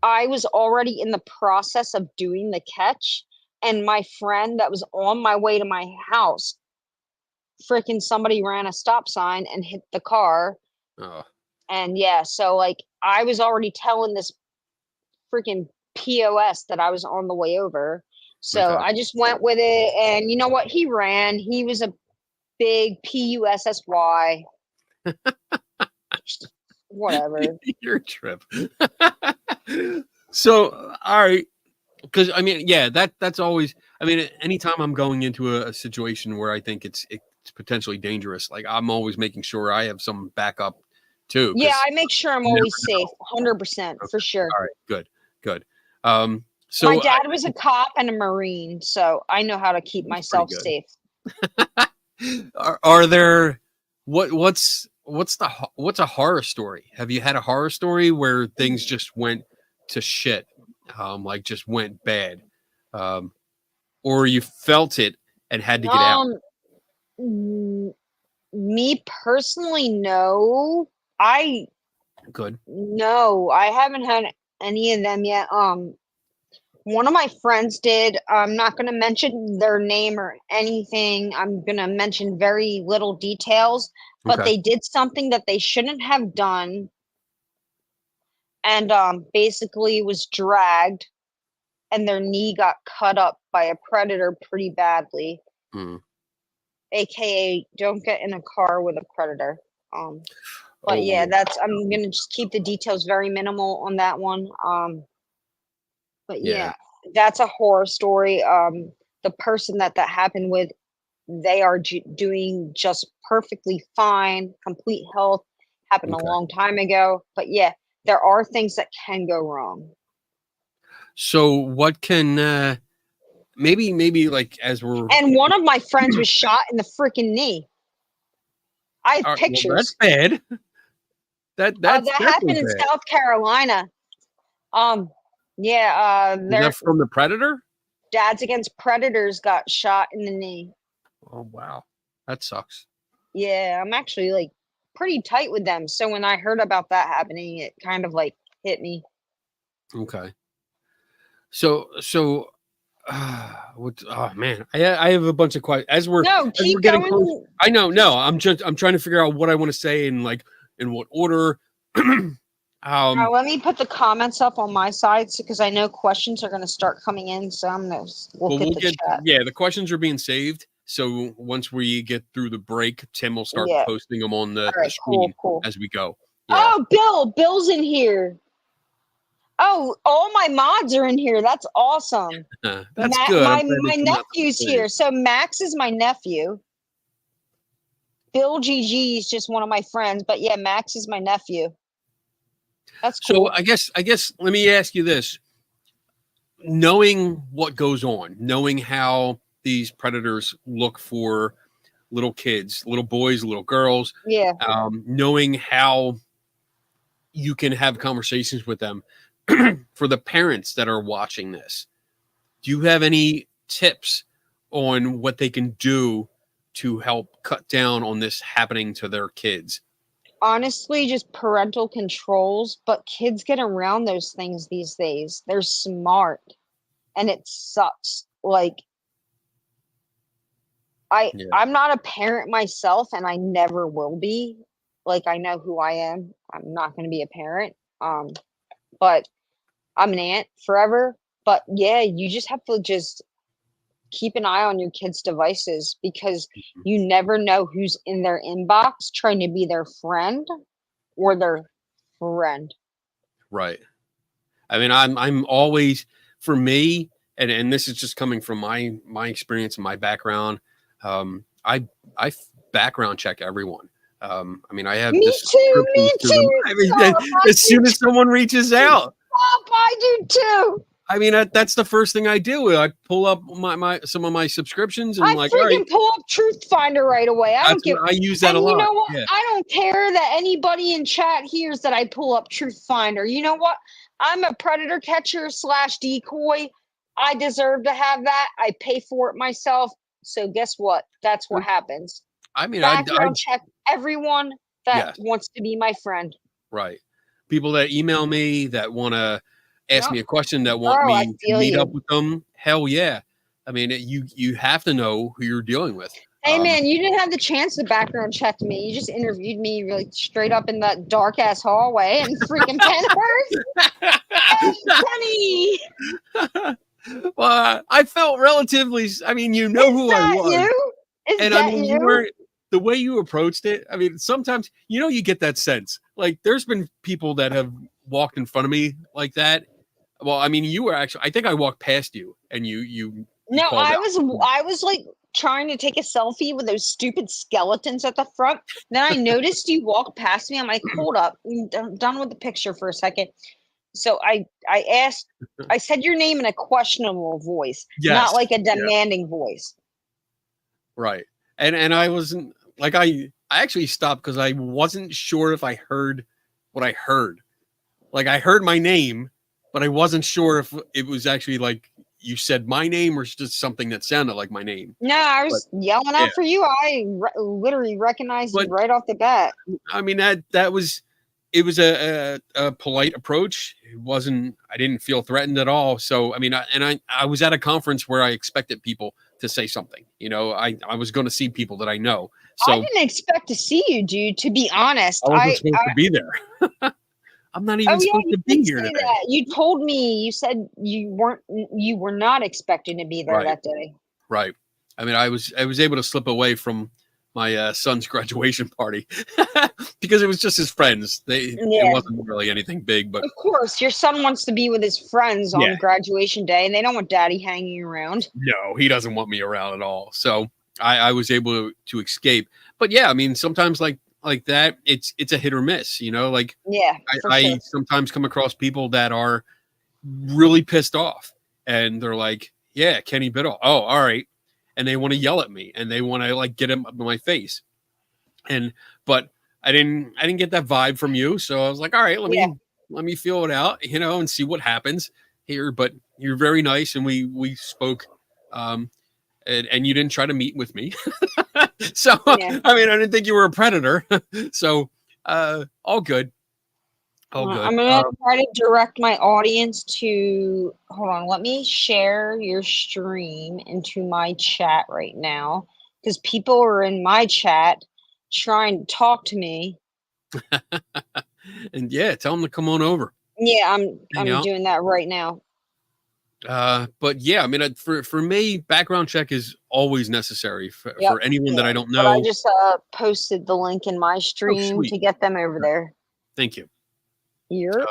I was already in the process of doing the catch, and my friend that was on my way to my house, freaking somebody ran a stop sign and hit the car. Oh. And so like I was already telling this freaking POS that I was on the way over. So I just went with it, and you know what? He ran. He was a big PUSSY. Whatever. Your trip. So, all right. Because I mean, yeah, that's always. I mean, anytime I'm going into a situation where I think it's potentially dangerous, like I'm always making sure I have some backup too. Yeah, I make sure I'm always safe, 100% for sure. All right, good. So my dad was a cop and a Marine, so I know how to keep myself safe. Are there what's a horror story? Have you had a horror story where things just went to shit, like just went bad, or you felt it and had to get out? Me personally, no. No, I haven't had any of them yet. One of my friends did. I'm not going to mention their name or anything. I'm going to mention very little details, but they did something that they shouldn't have done, and basically was dragged, and their knee got cut up by a predator pretty badly. aka don't get in a car with a predator. But Oh, yeah, I'm gonna just keep the details very minimal on that one. But yeah. yeah, that's a horror story. The person that happened with, they are doing just perfectly fine, complete health. Happened a Okay. long time ago. But yeah, there are things that can go wrong. So what can maybe like as we're And one of my friends was shot in the freaking knee. I have well, that's pictures. bad. That's That definitely happened in bad. South Carolina. Yeah, Is their that from the predator? Dads Against Predators got shot in the knee. Oh wow, that sucks. Yeah, I'm actually like pretty tight with them. So when I heard about that happening, it kind of like hit me. Okay. So what? Oh man, I have a bunch of questions as we're No, keep getting close. going. I know. No, I'm trying to figure out what I want to say and like in what order. Now, let me put the comments up on my side because I know questions are going to start coming in. So I'm going to look at we'll the get chat. the questions are being saved. So once we get through the break, Tim will start Yeah. posting them on the, All right, screen cool. as we go. Yeah. Oh, Bill's in here. Oh, all my mods are in here. That's awesome. That's good. I'm glad they My come out to nephew's play. here. So Max is my nephew. Bill GG is just one of my friends, but yeah, Max is my nephew. That's cool. So I guess let me ask you this. Knowing what goes on, knowing how these predators look for little kids, little boys, little girls, Yeah. knowing how you can have conversations with them for the parents that are watching this, do you have any tips on what they can do to help cut down on this happening to their kids? Honestly, just parental controls, but kids get around those things these days. They're smart and it sucks. Like I'm not a parent myself and I never will be. Like I know who I am. I'm not going to be a parent. But I'm an aunt forever. But yeah, you just have to just keep an eye on your kids' devices because you never know who's in their inbox trying to be their friend or their friend. Right. I mean, I'm always, for me, and this is just coming from my experience and my background. I background check everyone. I mean, I have Me too. I mean, as soon as someone reaches out, I do too. I mean, that's the first thing I do. I pull up my some of my subscriptions and I like, freaking all right, pull up Truth Finder right away. I don't give. I use that and a lot. You know what? Yeah. I don't care that anybody in chat hears that I pull up Truth Finder. You know what? I'm a predator catcher / decoy. I deserve to have that. I pay for it myself. So guess what? That's what happens. I mean, Background check everyone that yes. wants to be my friend. Right. People that email me that want to ask me a question, that want I me to feel meet you. up with them. Hell yeah. I mean, you have to know who you're dealing with. Hey man, you didn't have the chance to background check me. You just interviewed me really straight up in that dark ass hallway and freaking Penhurst. Hey, Penny! Well, I felt relatively. I mean, you know who I was. You? And I mean, you were the way you approached it. I mean, sometimes you get that sense. Like, there's been people that have walked in front of me like that. Well, I mean, you were actually. I think I walked past you, and you No, called I out. was like trying to take a selfie with those stupid skeletons at the front. Then I noticed you walked past me. I'm like, hold up, I'm done with the picture for a second. So I asked, I said your name in a questionable voice, not like a demanding voice. Right. And I wasn't like, I actually stopped because I wasn't sure if I heard what I heard. Like, I heard my name, but I wasn't sure if it was actually like you said my name or just something that sounded like my name. No, I was yelling out for you. I literally recognized you right off the bat. I mean, it was a polite approach. It wasn't, I didn't feel threatened at all. So, I mean, I was at a conference where I expected people to say something. I was going to see people that I know. So I didn't expect to see you, dude, to be honest. I wasn't supposed to be there. I'm not even supposed to be here today. That. You told me, you said you were not expecting to be there that day. Right. I mean, I was able to slip away from my son's graduation party because it was just his friends. It Yeah. wasn't really anything big, but Of course, your son wants to be with his friends Yeah. on graduation day, and they don't want daddy hanging around. no, he doesn't want me around at all. So I was able to escape. But yeah, I mean, sometimes like that, it's a hit or miss. You know, like Yeah, for I sure. sometimes come across people that are really pissed off, and they're like, "Yeah, Kenny Biddle. Oh, all right," and they want to yell at me, and they want to like get him up in my face. And but I didn't get that vibe from you, so I was like, "All right, let me feel it out, you know, and see what happens here." But you're very nice, and we spoke. And you didn't try to meet with me. So, Yeah. I mean, I didn't think you were a predator. So, all good. All good. I'm gonna try to direct my audience to. Hold on, let me share your stream into my chat right now because people are in my chat trying to talk to me. And yeah, tell them to come on over. Yeah, Hang I'm out. doing that right now. But yeah, I mean, for me, background check is always necessary for Yep, anyone that I don't But I know. just posted the link in my stream sweet. to get them over there. Thank you. You're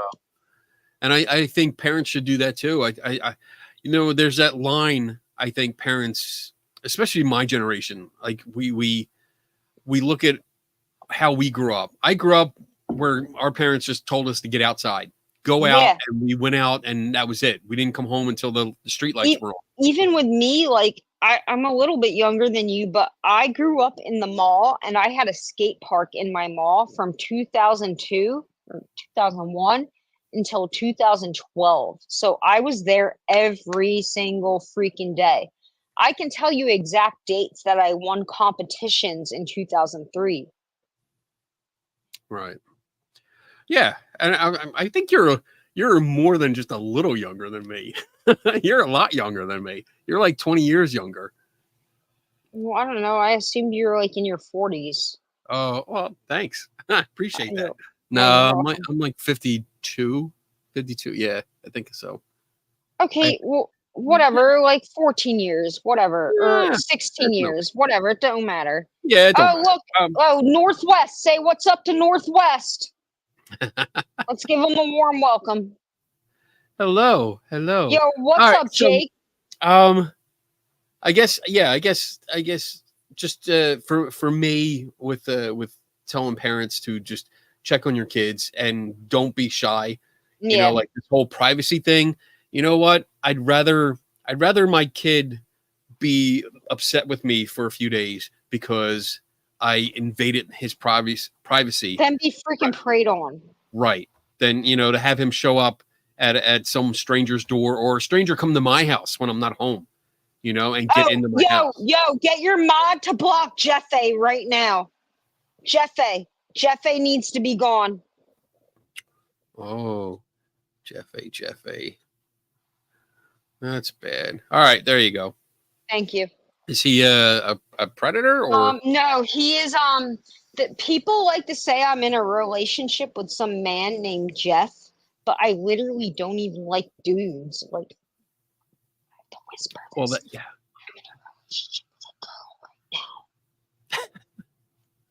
And I think parents should do that too. I you know, there's that line. I think parents, especially my generation, like we look at how we grew up. I grew up where our parents just told us to get outside, go out, Yeah. and we went out, and that was it. We didn't come home until the street lights were on. even with me, like I'm a little bit younger than you, but I grew up in the mall and I had a skate park in my mall from 2002 or 2001 until 2012. So I was there every single freaking day. I can tell you exact dates that I won competitions in 2003. Right. Yeah, and I think you're more than just a little younger than me. You're a lot younger than me. You're like 20 years younger. Well, I don't know. I assumed you were like in your 40s. Oh, well, thanks. I appreciate that. You're- No, you're I'm like 52. 52. Yeah, I think so. Okay, well, whatever, like 14 years, whatever, or Yeah, 16 that's no years, whatever, it don't matter. Yeah, it don't Oh, matter. look, oh, Northwest, say what's up to Northwest. Let's give them a warm welcome. Hello. Hello. Yo, what's All right, up, so, Jake? I guess just for me with telling parents to just check on your kids and don't be shy. You Yeah, know, like this whole privacy thing. You know what? I'd rather my kid be upset with me for a few days because I invaded his privacy. then be freaking preyed on. Right. Then, you know, to have him show up at some stranger's door or a stranger come to my house when I'm not home, you know, and get into my house. Yo, get your mod to block Jeffe right now. Jeffe needs to be gone. Oh, Jeffe. That's bad. All right, there you go. Thank you. Is he a predator or No, he is that people like to say I'm in a relationship with some man named Jeff, but I literally don't even like dudes. Like I have to whisper this. well that yeah. I'm in a relationship with a girl right now.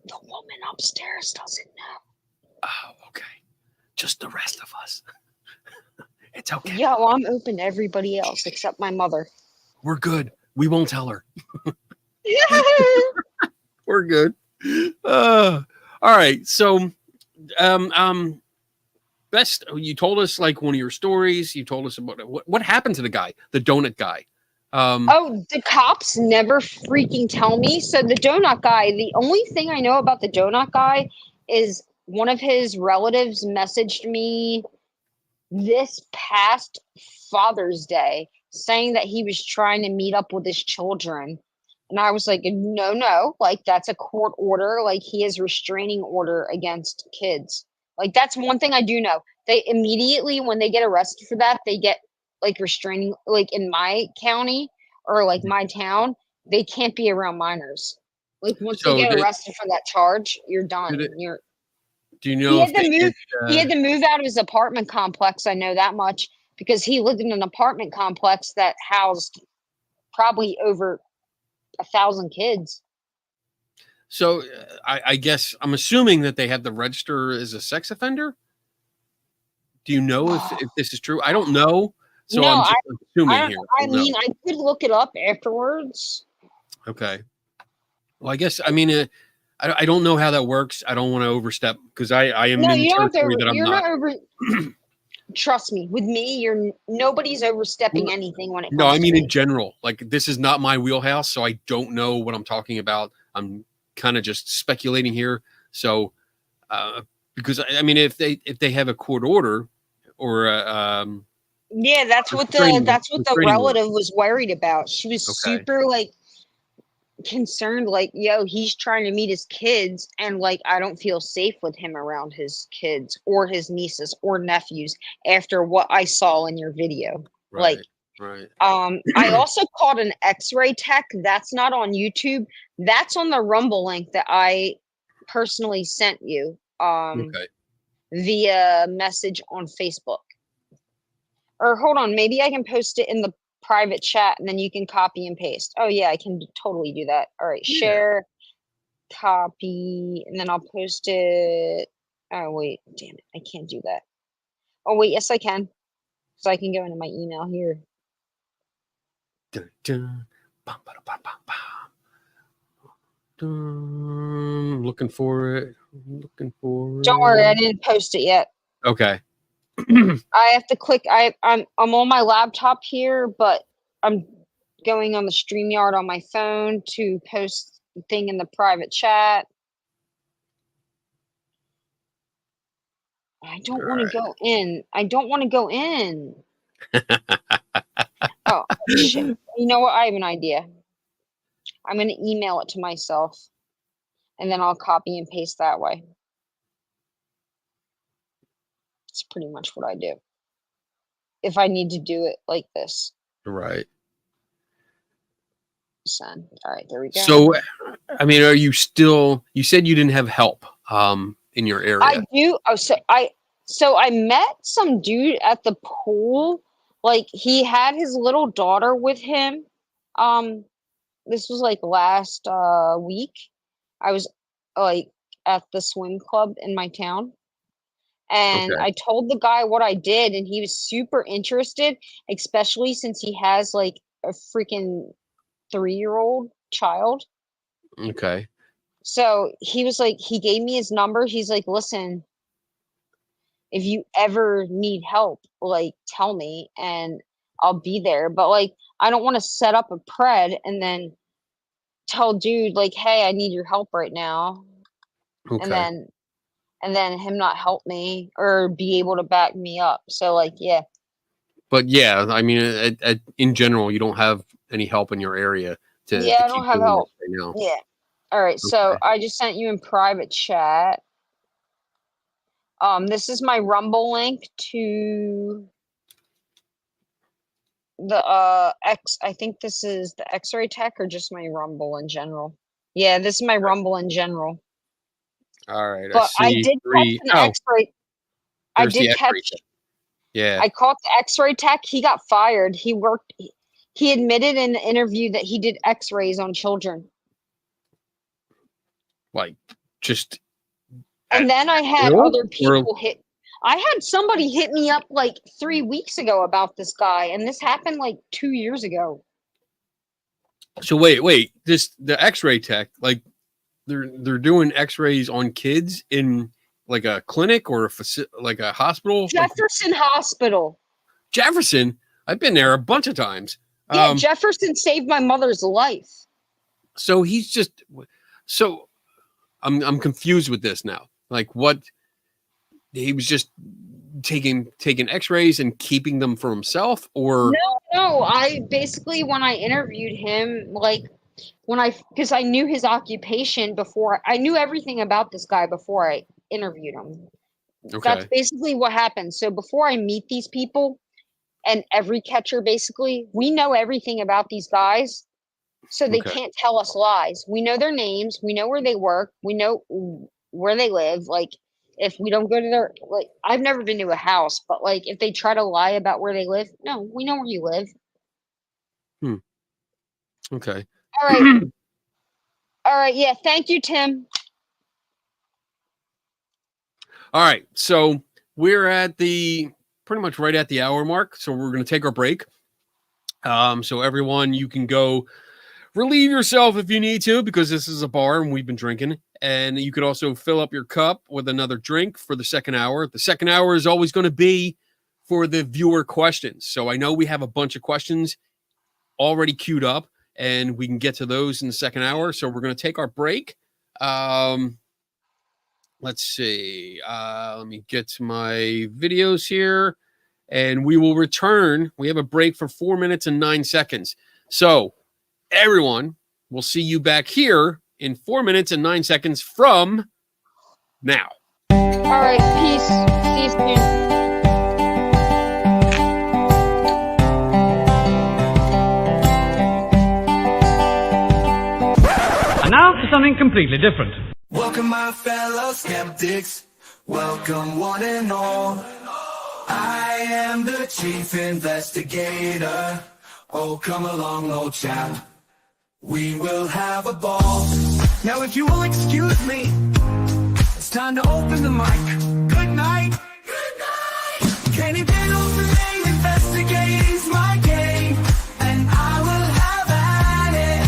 The woman upstairs doesn't know. Oh, okay. Just the rest of us. It's okay. Yo, I'm open to everybody else except my mother. We're good. We won't tell her. We're good. All right. So best you told us like one of your stories. You told us about what happened to the guy, the donut guy. Oh, the cops never freaking tell me. So the donut guy, the only thing I know about the donut guy is one of his relatives messaged me this past Father's Day saying that he was trying to meet up with his children. And I was like, no, like that's a court order. Like he has restraining order against kids. Like that's one thing I do know. They immediately, when they get arrested for that, they get like restraining, like in my county or like my town, they can't be around minors. Like once So you get they- arrested for that charge, you're done. Did it- You're Do you know if they did, he had to move out of his apartment complex. I know that much because he lived in an apartment complex that housed probably over 1,000 kids. So I guess I'm assuming that they have to register as a sex offender. Do you know if this is true? I don't know. So No, I'm just assuming here. I mean, I could look it up afterwards. Okay. Well, I guess, I mean, I don't know how that works. I don't want to overstep because I am in territory that I'm not. Trust me, with me, nobody's overstepping anything when it comes No, I mean, to in general, like this is not my wheelhouse. So I don't know what I'm talking about. I'm kind of just speculating here. So, because I mean, if they have a court order or yeah, that's what the relative was worried about. She was super like concerned, like, yo, he's trying to meet his kids, and like I don't feel safe with him around his kids or his nieces or nephews after what I saw in your video. Right, like I also called an X-ray tech. That's not on YouTube. That's on the Rumble link that I personally sent you via message on Facebook. Or hold on, maybe I can post it in the private chat and then you can copy and paste. Oh yeah, I can totally do that. All right, share, copy, and then I'll post it. Oh wait, damn it, I can't do that. Oh wait, yes I can. So I can go into my email here. Dun, dun, bum, bum, bum, bum. Looking for it. Don't worry, I didn't post it yet. Okay. I have to click. I'm on my laptop here, but I'm going on the StreamYard on my phone to post the thing in the private chat. I don't want to go in. I don't want to go in. Oh shit! You know what? I have an idea. I'm going to email it to myself, and then I'll copy and paste that way. It's pretty much what I do. If I need to do it like this. Right. Send. All right, there we go. So, I mean, are you still? You said you didn't have help in your area. I do. Oh, so I met some dude at the pool. Like he had his little daughter with him. This was like last week. I was like at the swim club in my town. And I told the guy what I did, and he was super interested, especially since he has like a freaking 3-year-old child. Okay. So he was like, he gave me his number. He's like, listen, if you ever need help, like tell me and I'll be there. But like, I don't want to set up a pred and then tell dude like, hey, I need your help right now. Okay. And then him not help me or be able to back me up. So like, yeah. But yeah, I mean, in general, you don't have any help in your area to I don't have help right now. Yeah. All right. So I just sent you in private chat. This is my Rumble link to the I think this is the X-ray tech or just my Rumble in general. Yeah, this is my Rumble in general. All right. But I did catch an X-ray. I did catch. Yeah. I caught the X-ray tech. He got fired. He admitted in the interview that he did X-rays on children. Like just. And then I had other people I had somebody hit me up like 3 weeks ago about this guy, and this happened like 2 years ago. So wait, the X-ray tech, like they're doing X-rays on kids in like a clinic or like a hospital? Jefferson Hospital. Jefferson? I've been there a bunch of times. Yeah, Jefferson saved my mother's life. So he's just so I'm confused with this now. Like what he was just taking X-rays and keeping them for himself, or no. I basically when I interviewed him, like because I knew his occupation before, I knew everything about this guy before I interviewed him. Okay. That's basically what happened. So before I meet these people, and every catcher basically, we know everything about these guys, so they can't tell us lies. We know their names, we know where they work, we know where they live. Like if we don't go to their, like I've never been to a house, but like if they try to lie about where they live, no, we know where you live. Okay. All right. All right. Yeah. Thank you, Tim. All right. So we're at pretty much right at the hour mark. So we're going to take our break. So everyone, you can go relieve yourself if you need to, because this is a bar and we've been drinking. And you could also fill up your cup with another drink for the second hour. The second hour is always going to be for the viewer questions. So I know we have a bunch of questions already queued up, and we can get to those in the second hour. So we're going to take our break. Let's see. Let me get to my videos here, and we will return. We have a break for 4 minutes and 9 seconds. So everyone, we'll see you back here in 4 minutes and 9 seconds from now. All right. Peace. See you soon. Now for something completely different. Welcome, my fellow skeptics. Welcome, one and all. I am the chief investigator. Oh, come along, old chap. We will have a ball. Now, if you will excuse me, it's time to open the mic. Good night. Good night. Kenny Biddle's the name, investigating's my game, and I will have at it.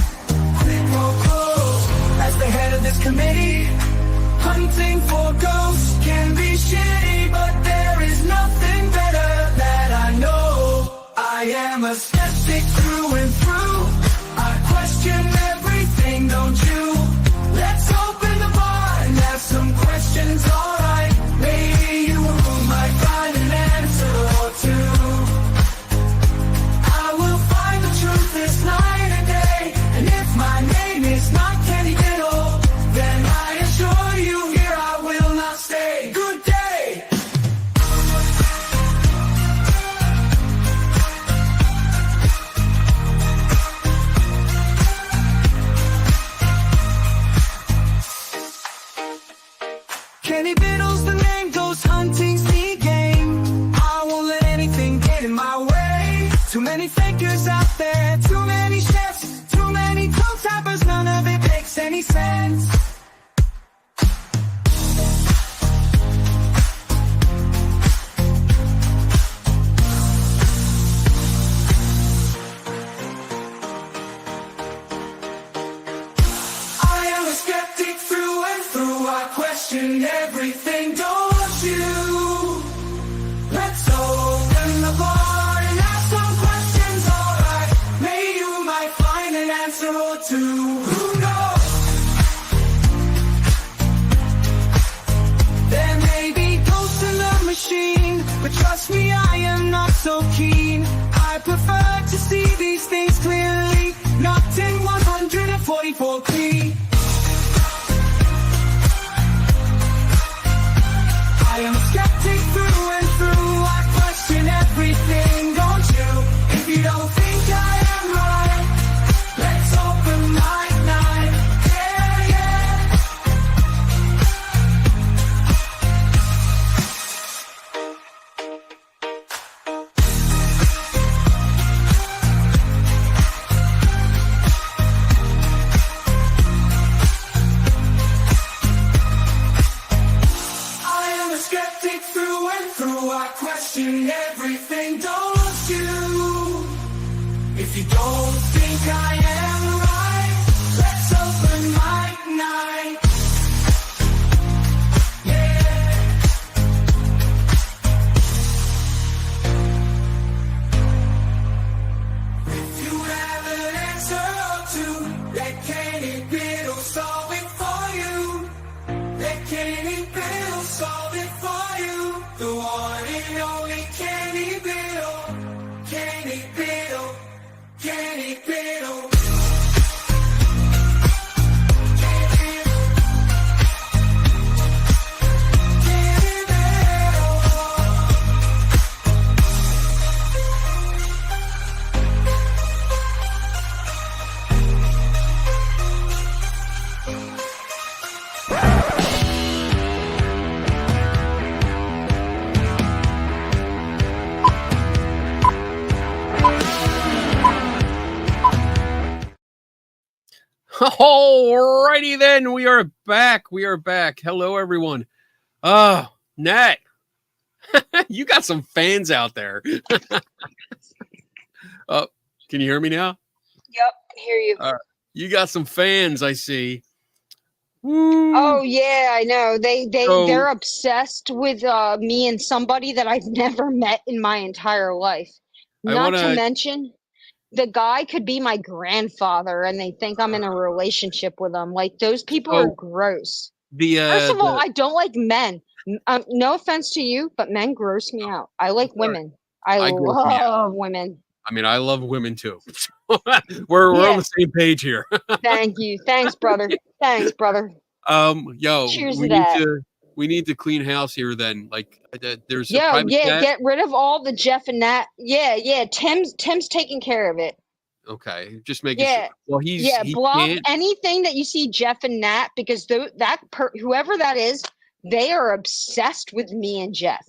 Quid pro quo. As the head of this committee, hunting for ghosts can be shitty, but there is nothing better that I know. I am a skeptic through and through. I question everything, don't you? Let's open the bar and have some questions, alright. Maybe you might find an answer or two. I will find the truth this night and day, and if my name is not Kenny Biddle, then I assure you here I will not stay. Good day! Kenny Biddle's the name, ghost hunting's the game. I won't let anything get in my way. Too many fakers out there, too many chefs, too many toe tappers, none of it makes any sense. I am a skeptic through and through. I question everything, don't you? Let's open the bar and ask some questions, alright. Maybe you might find an answer or two. Who knows? There may be ghosts in the machine, but trust me, I am not so keen. I prefer to see these things clearly, not in 144 P. I am a skeptic through and through. I question everything, don't you? If you don't think I am right, let's open my night. Yeah, yeah. Alrighty then, we are back. We are back. Hello, everyone. Nat, you got some fans out there. Can you hear me now? Yep, hear you. You got some fans, I see. Woo. Oh yeah, I know. So- They're obsessed with me and somebody that I've never met in my entire life. Not to mention, the guy could be my grandfather, and they think I'm in a relationship with him. Like those people are gross. First of all, I don't like men. No offense to you, but men gross me out. I like women. I love women. I mean, I love women too. we're on the same page here. Thank you. Thanks, brother. Thanks, brother. Yo, Cheers we to that. we need to clean house here. Then, like, there's a Yo, private chat. get rid of all the Jeff and Nat. Yeah. Tim's taking care of it. Okay, just making sure. Well, he block can't. anything that you see Jeff and Nat because whoever that is, they are obsessed with me and Jeff.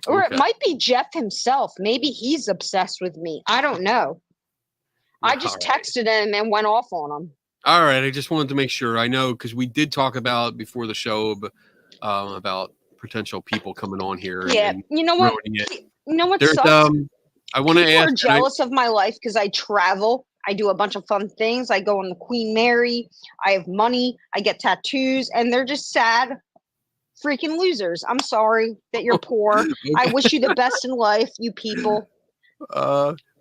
Or it might be Jeff himself. Maybe he's obsessed with me. I don't know. I just texted him and went off on him. All right, I just wanted to make sure. I know because we did talk about before the show about potential people coming on here. Yeah, and you know what? ruining it. You know what There's sucks? I want to People ask. are jealous of my life because I travel. I do a bunch of fun things. I go on the Queen Mary. I have money. I get tattoos, and they're just sad, freaking losers. I'm sorry that you're poor. I wish you the best in life, you people.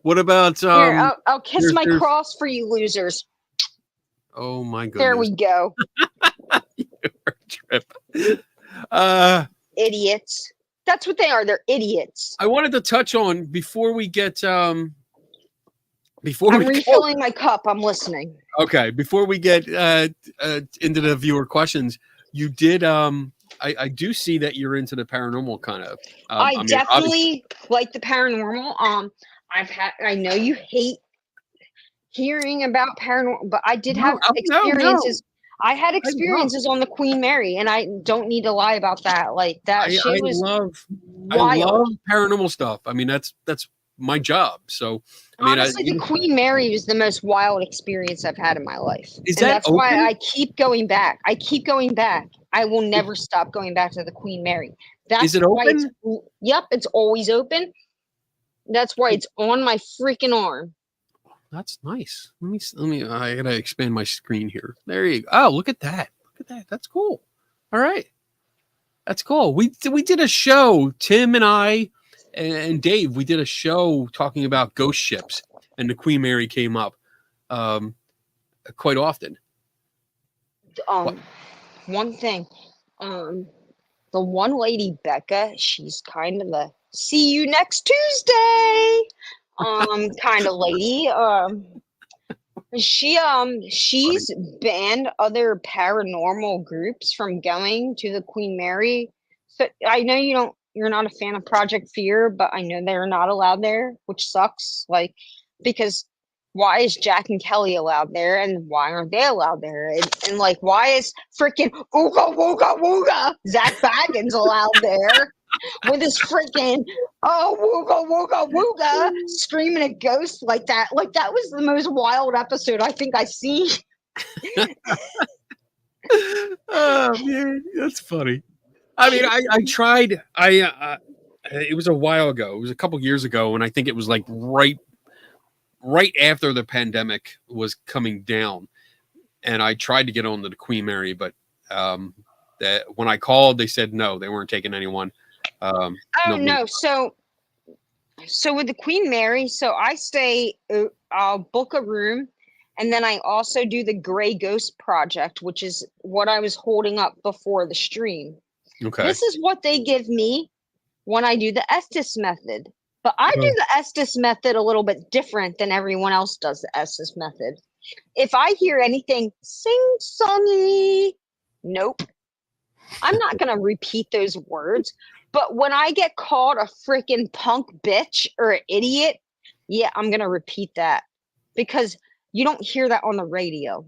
What about? Here, I'll kiss my cross for you, losers. Oh my goodness! There we go. Idiots. That's what they are. They're idiots. I wanted to touch on before we get I'm refilling my cup. I'm listening. Okay, before we get into the viewer questions, you did. I do see that you're into the paranormal kind of. I definitely like the paranormal. I know you hate hearing about paranormal, but I did have experiences. I had experiences on the Queen Mary, and I don't need to lie about that. Like that shit was wild. I love paranormal stuff. I mean, that's my job. So I mean, honestly, the Queen Mary was the most wild experience I've had in my life. That's open? Why I keep going back. I will never stop going back to the Queen Mary. Is it open? Yep, it's always open. That's why it's on my freaking arm. That's nice. Let me. I gotta expand my screen here. There you go. Oh, look at that. Look at that. That's cool. All right, that's cool. We did a show. Tim and I and Dave. We did a show talking about ghost ships, and the Queen Mary came up quite often. One thing, the one lady Becca. She's kind of a see you next Tuesday. Kind of lady. She's banned other paranormal groups from going to the Queen Mary. So I know you're not a fan of Project Fear, but I know they're not allowed there, which sucks. Like, because why is Jack and Kelly allowed there, and why aren't they allowed there? And like, why is freaking Ooga Wooga Wooga Zach Baggins allowed there? With his freaking wooga wooga wooga screaming at ghosts like that. Like that was the most wild episode I think I seen. Oh man, that's funny. I mean, I tried. It was a while ago. It was a couple years ago, and I think it was like right after the pandemic was coming down, and I tried to get on to the Queen Mary, but that when I called, they said no, they weren't taking anyone. No. So with the Queen Mary, so I stay, I'll book a room, and then I also do the Gray Ghost Project, which is what I was holding up before the stream. Okay. This is what they give me when I do the Estes method. But I do the Estes method a little bit different than everyone else does the Estes method. If I hear anything sing-songy, nope. I'm not going to repeat those words. But when I get called a freaking punk bitch or an idiot, yeah, I'm going to repeat that. Because you don't hear that on the radio.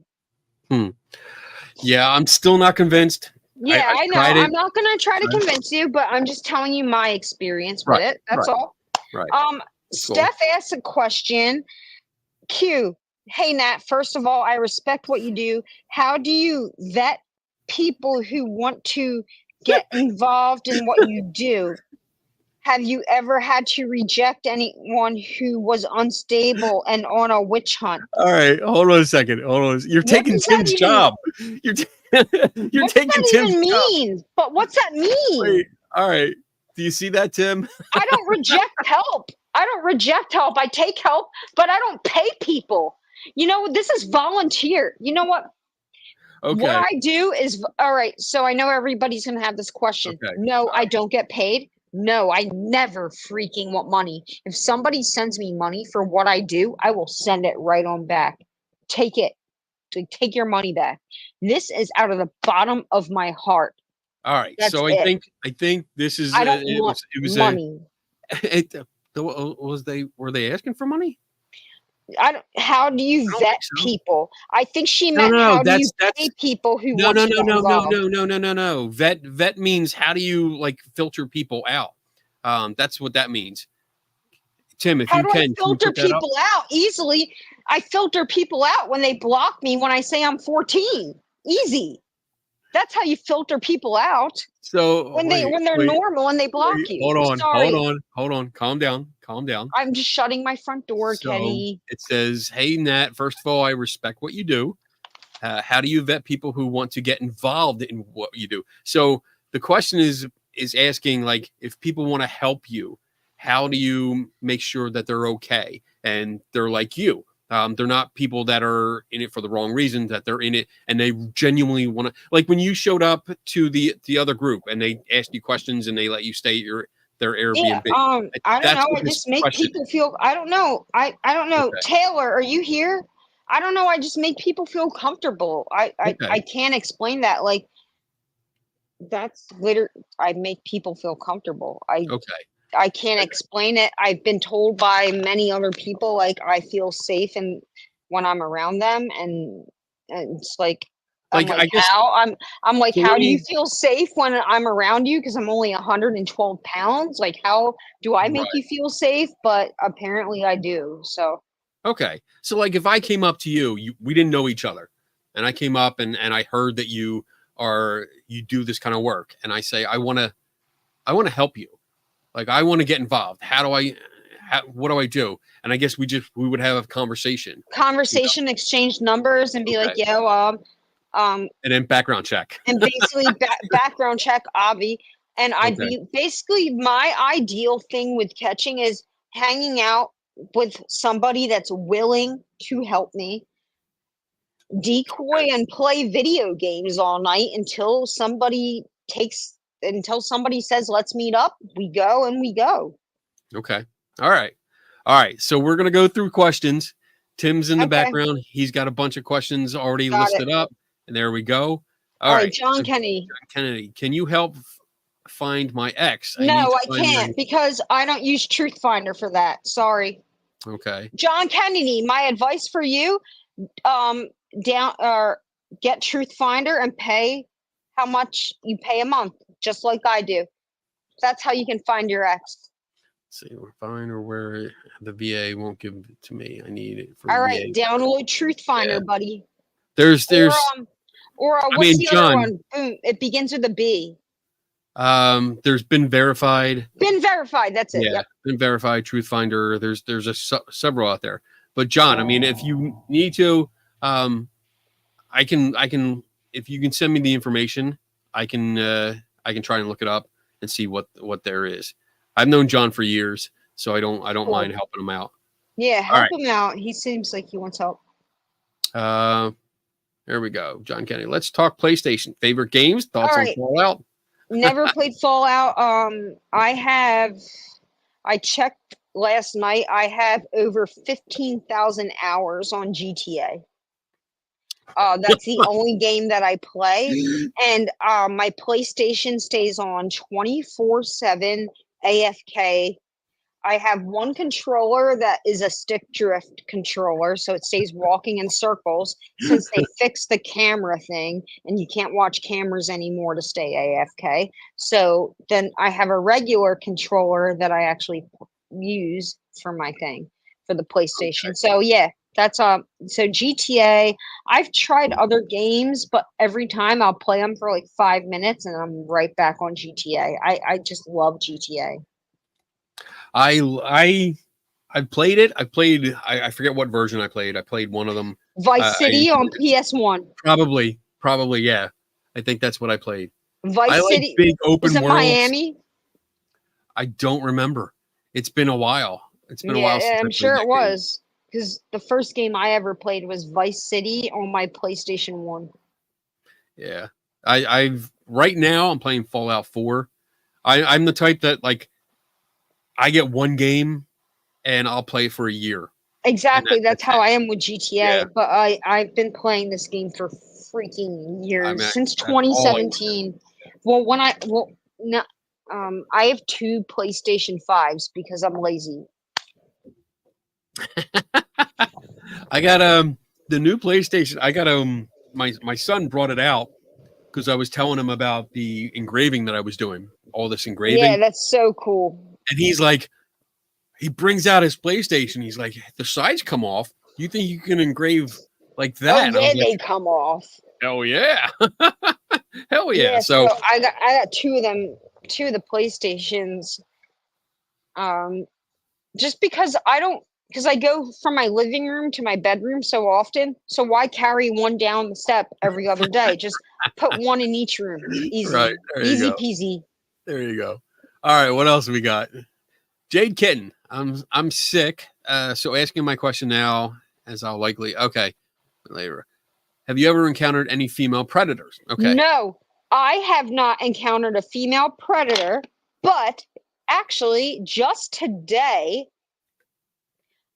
Yeah, I'm still not convinced. Yeah, I know. I'm not going to try to convince you, but I'm just telling you my experience with it. That's all. Right. Steph asked a question. Q, Hey, Nat, first of all, I respect what you do. How do you vet people who want to get involved in what you do? Have you ever had to reject anyone who was unstable and on a witch hunt? All right, hold on a second. Hold on. You're What taking does that Tim's even job. You're you're what does taking that Tim's even job. mean? But what's that mean? Wait, all right. Do you see that, Tim? I don't reject help. I don't reject help. I take help, but I don't pay people. You know, this is volunteer. You know what? What Okay. I do is all right. So I know everybody's going to have this question. Okay. No, I don't get paid. No, I never freaking want money. If somebody sends me money for what I do, I will send it right on back. Take it. Take your money back. This is out of the bottom of my heart. All right. That's So it. I think this is I don't it want was money. were they asking for money? I don't, how do you I don't vet think so. people? I think she No, meant no, no. how do you That's pay people who no, want no, to no, get no, no, involved? no, no, no, no, no. Vet means how do you like filter people out? That's what that means. Tim, if How you do I can you filter put that up? people out easily? I filter people out when they block me when I say I'm 14. Easy. That's how you filter people out So when they're normal and they block you. hold on, hold Sorry. on, hold on. Calm down, calm down. I'm just shutting my front door, So Kenny. it says, "Hey Nat, first of all, I respect what you do. How do you vet people who want to get involved in what you do?" So the question is asking like if people want to help you, how do you make sure that they're okay and they're like you? They're not people that are in it for the wrong reasons. That they're in it and they genuinely want to. Like when you showed up to the other group and they asked you questions and they let you stay at their Yeah, Airbnb. I don't That's know. what I this just make question people is. feel I don't know. I don't know. Okay. Taylor, are you here? I don't know. I just make people feel comfortable. I Okay. can't explain that. Like that's literally I make people feel comfortable. Okay. I can't explain it. I've been told by many other people like I feel safe and when I'm around them and it's like I'm Like like I guess how I'm like the how do you way. feel safe when I'm around you because I'm only 112 pounds? Like how do I make Right. you feel safe? But apparently I do. So Okay. So like if I came up to you, we didn't know each other, and I came up and I heard that you do this kind of work, and I say I want to help you. Like I want to get involved. What do I do? And I guess we would have a conversation, you know. conversation, exchange numbers, and be like, Okay. yo, And then background check. and basically background check Avi. And I'd Okay. be basically my ideal thing with catching is hanging out with somebody that's willing to help me decoy and play video games all night until somebody says let's meet up. We go and we go. Okay. All right. All right. So we're gonna go through questions. Tim's in the Okay, background. He's got a bunch of questions already got it. listed up, and there we go. All All right, right. John So Kenny. John Kennedy, can you help find my ex? I need No, to I find my. can't because I don't use Truth Finder for that. Sorry. Okay. John Kennedy, my advice for you, um, down or get Truth Finder and pay how much you pay a month, just like I do. That's how you can find your ex. See, we're fine or where the VA won't give it to me. I need it for All right, VA. download Truth Yeah. Finder, buddy. There's Or there's I what's mean, the other John, one? Boom, it begins with a B. there's been verified. Been verified. That's it. Yeah, Yep. been verified, Truth Finder. There's several out there. But John, I mean, if you need to, um, I can if you can send me the information, I can try and look it up and see what there is. I've known John for years, so I don't Cool. mind helping him out. Yeah, All help right. him out. He seems like he wants help. Uh, there we go. John Kennedy. Let's talk PlayStation. Favorite games? All Thoughts on right. Fallout? Never played Fallout. I checked last night. I have over 15,000 hours on GTA. That's the only game that I play. And my PlayStation stays on 24/7 AFK. I have one controller that is a stick drift controller, so it stays walking in circles since they fixed the camera thing and you can't watch cameras anymore to stay AFK. So then I have a regular controller that I actually use for my thing for the PlayStation. So yeah, That's so GTA. I've tried other games, but every time I'll play them for like 5 minutes and I'm right back on GTA. I just love GTA. I played it. I forget what version I played. I played one of them. Vice City on PS1. Probably, yeah. I think that's what I played. I Vice like City big was open it worlds. Miami? I don't remember. It's been a while. It's been a Yeah, while since I I'm played sure that it game. was because the first game I ever played was Vice City on my PlayStation 1. Yeah. I've right now I'm playing Fallout 4. I'm the type that like I get one game and I'll play for a year. Exactly, that's how it. I am with GTA. Yeah. But I've been playing this game for freaking years mean, since that's all I want. 2017. Well, no, I have 2 PlayStation 5s because I'm lazy. I got the new PlayStation. I got my son brought it out because I was telling him about the engraving that I was doing, all this engraving. Yeah, that's so cool. And he's like, he brings out his PlayStation. He's like, the sides come off. You think you can engrave like that? Oh And I yeah, was like, they come off. hell yeah. Hell yeah. Yeah, So I got 2 of them, 2 of the PlayStations. Just because I go from my living room to my bedroom so often. So why carry one down the step every other day? Just put one in each room. Easy. right, there you Easy go. peasy. There you go. All right, what else we got? Jade Kitten. I'm sick. So asking my question now, as I'll likely later. Have you ever encountered any female predators? Okay. No, I have not encountered a female predator, but actually just today,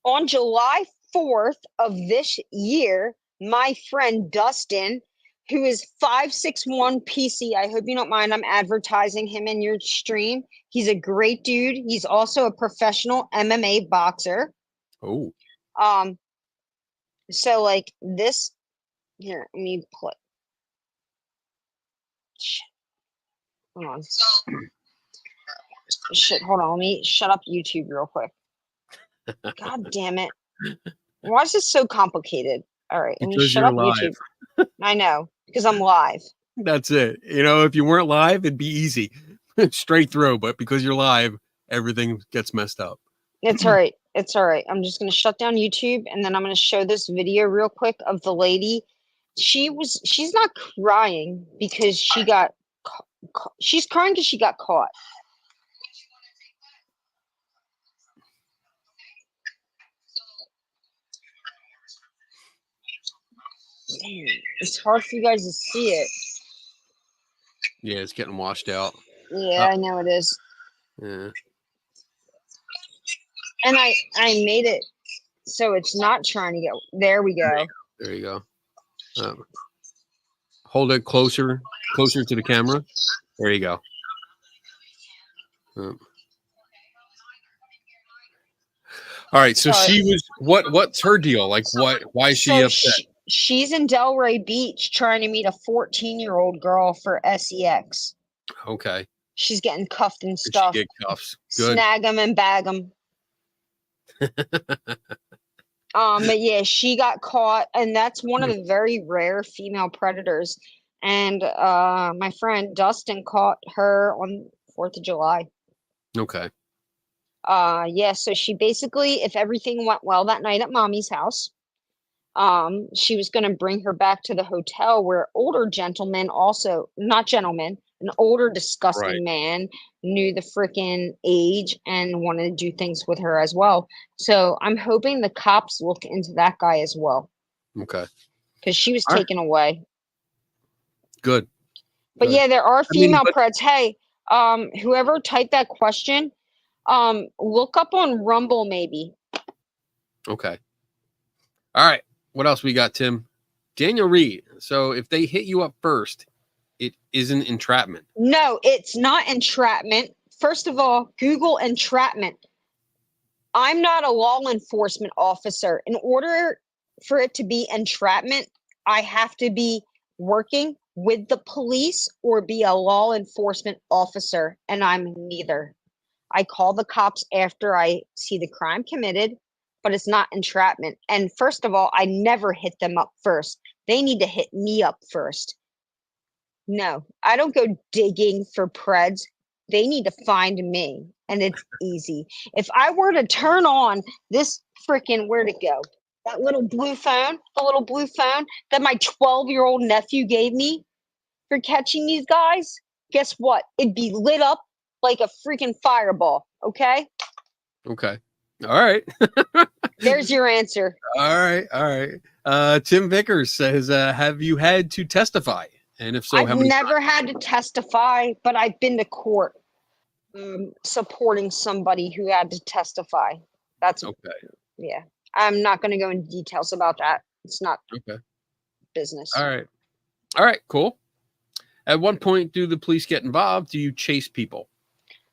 on July 4th of this year, my friend Dustin, who is 561 PC, I hope you don't mind, I'm advertising him in your stream. He's a great dude. He's also a professional MMA boxer. Oh. So like this, here, let me play. Shit. Hold on. Shit, hold on. Let me shut up YouTube real quick. God damn it. Why is this so complicated? All right, let me Because shut you're up live. YouTube. I know, because I'm live. That's it. You know, if you weren't live, it'd be easy. Straight through, but because you're live, everything gets messed up. It's all right. It's all right. I'm just going to shut down YouTube and then I'm going to show this video real quick of the lady. She's not crying because she got, she's crying because she got caught. Damn, it's hard for you guys to see it. Yeah, it's getting washed out. Yeah, I know it is. Yeah. And I made it so it's not trying to get, there we go. There you go. Hold it closer to the camera. There you go. All right, so she was what's her deal? Like why is she upset? She's in Delray Beach trying to meet a 14-year-old girl for SEX. Okay. She's getting cuffed and stuff. She get cuffs. Good. Snag them and bag them. But yeah, she got caught, and that's one of the very rare female predators. And my friend Dustin caught her on 4th of July. Okay. Yeah, so she basically, if everything went well that night at mommy's house, she was going to bring her back to the hotel where older gentlemen also, not gentlemen, an older disgusting man knew the freaking age and wanted to do things with her as well. So I'm hoping the cops look into that guy as well. Okay. Because she was taken away. Good. But yeah, there are female preds. Hey, whoever typed that question, look up on Rumble maybe. Okay. All right. What else we got, Tim? Daniel Reed. So if they hit you up first, it isn't entrapment. No, it's not entrapment. First of all, Google entrapment. I'm not a law enforcement officer. In order for it to be entrapment, I have to be working with the police or be a law enforcement officer, and I'm neither. I call the cops after I see the crime committed, but but it's not entrapment. And first of all, I never hit them up first. They need to hit me up first. No, I don't go digging for preds. They need to find me, and it's easy. If I were to turn on this freaking, where'd it go? That little blue phone, the little blue phone that my 12-year-old nephew gave me for catching these guys, guess what? It'd be lit up like a freaking fireball, okay? Okay. All right. There's your answer. All right. All right. Tim Vickers says, have you had to testify? And if so, I've how many never times? had to testify, but I've been to court supporting somebody who had to testify. That's Okay. yeah. I'm not going to go into details about that. It's not Okay. business. All right. All right. Cool. At one point, do the police get involved? Do you chase people?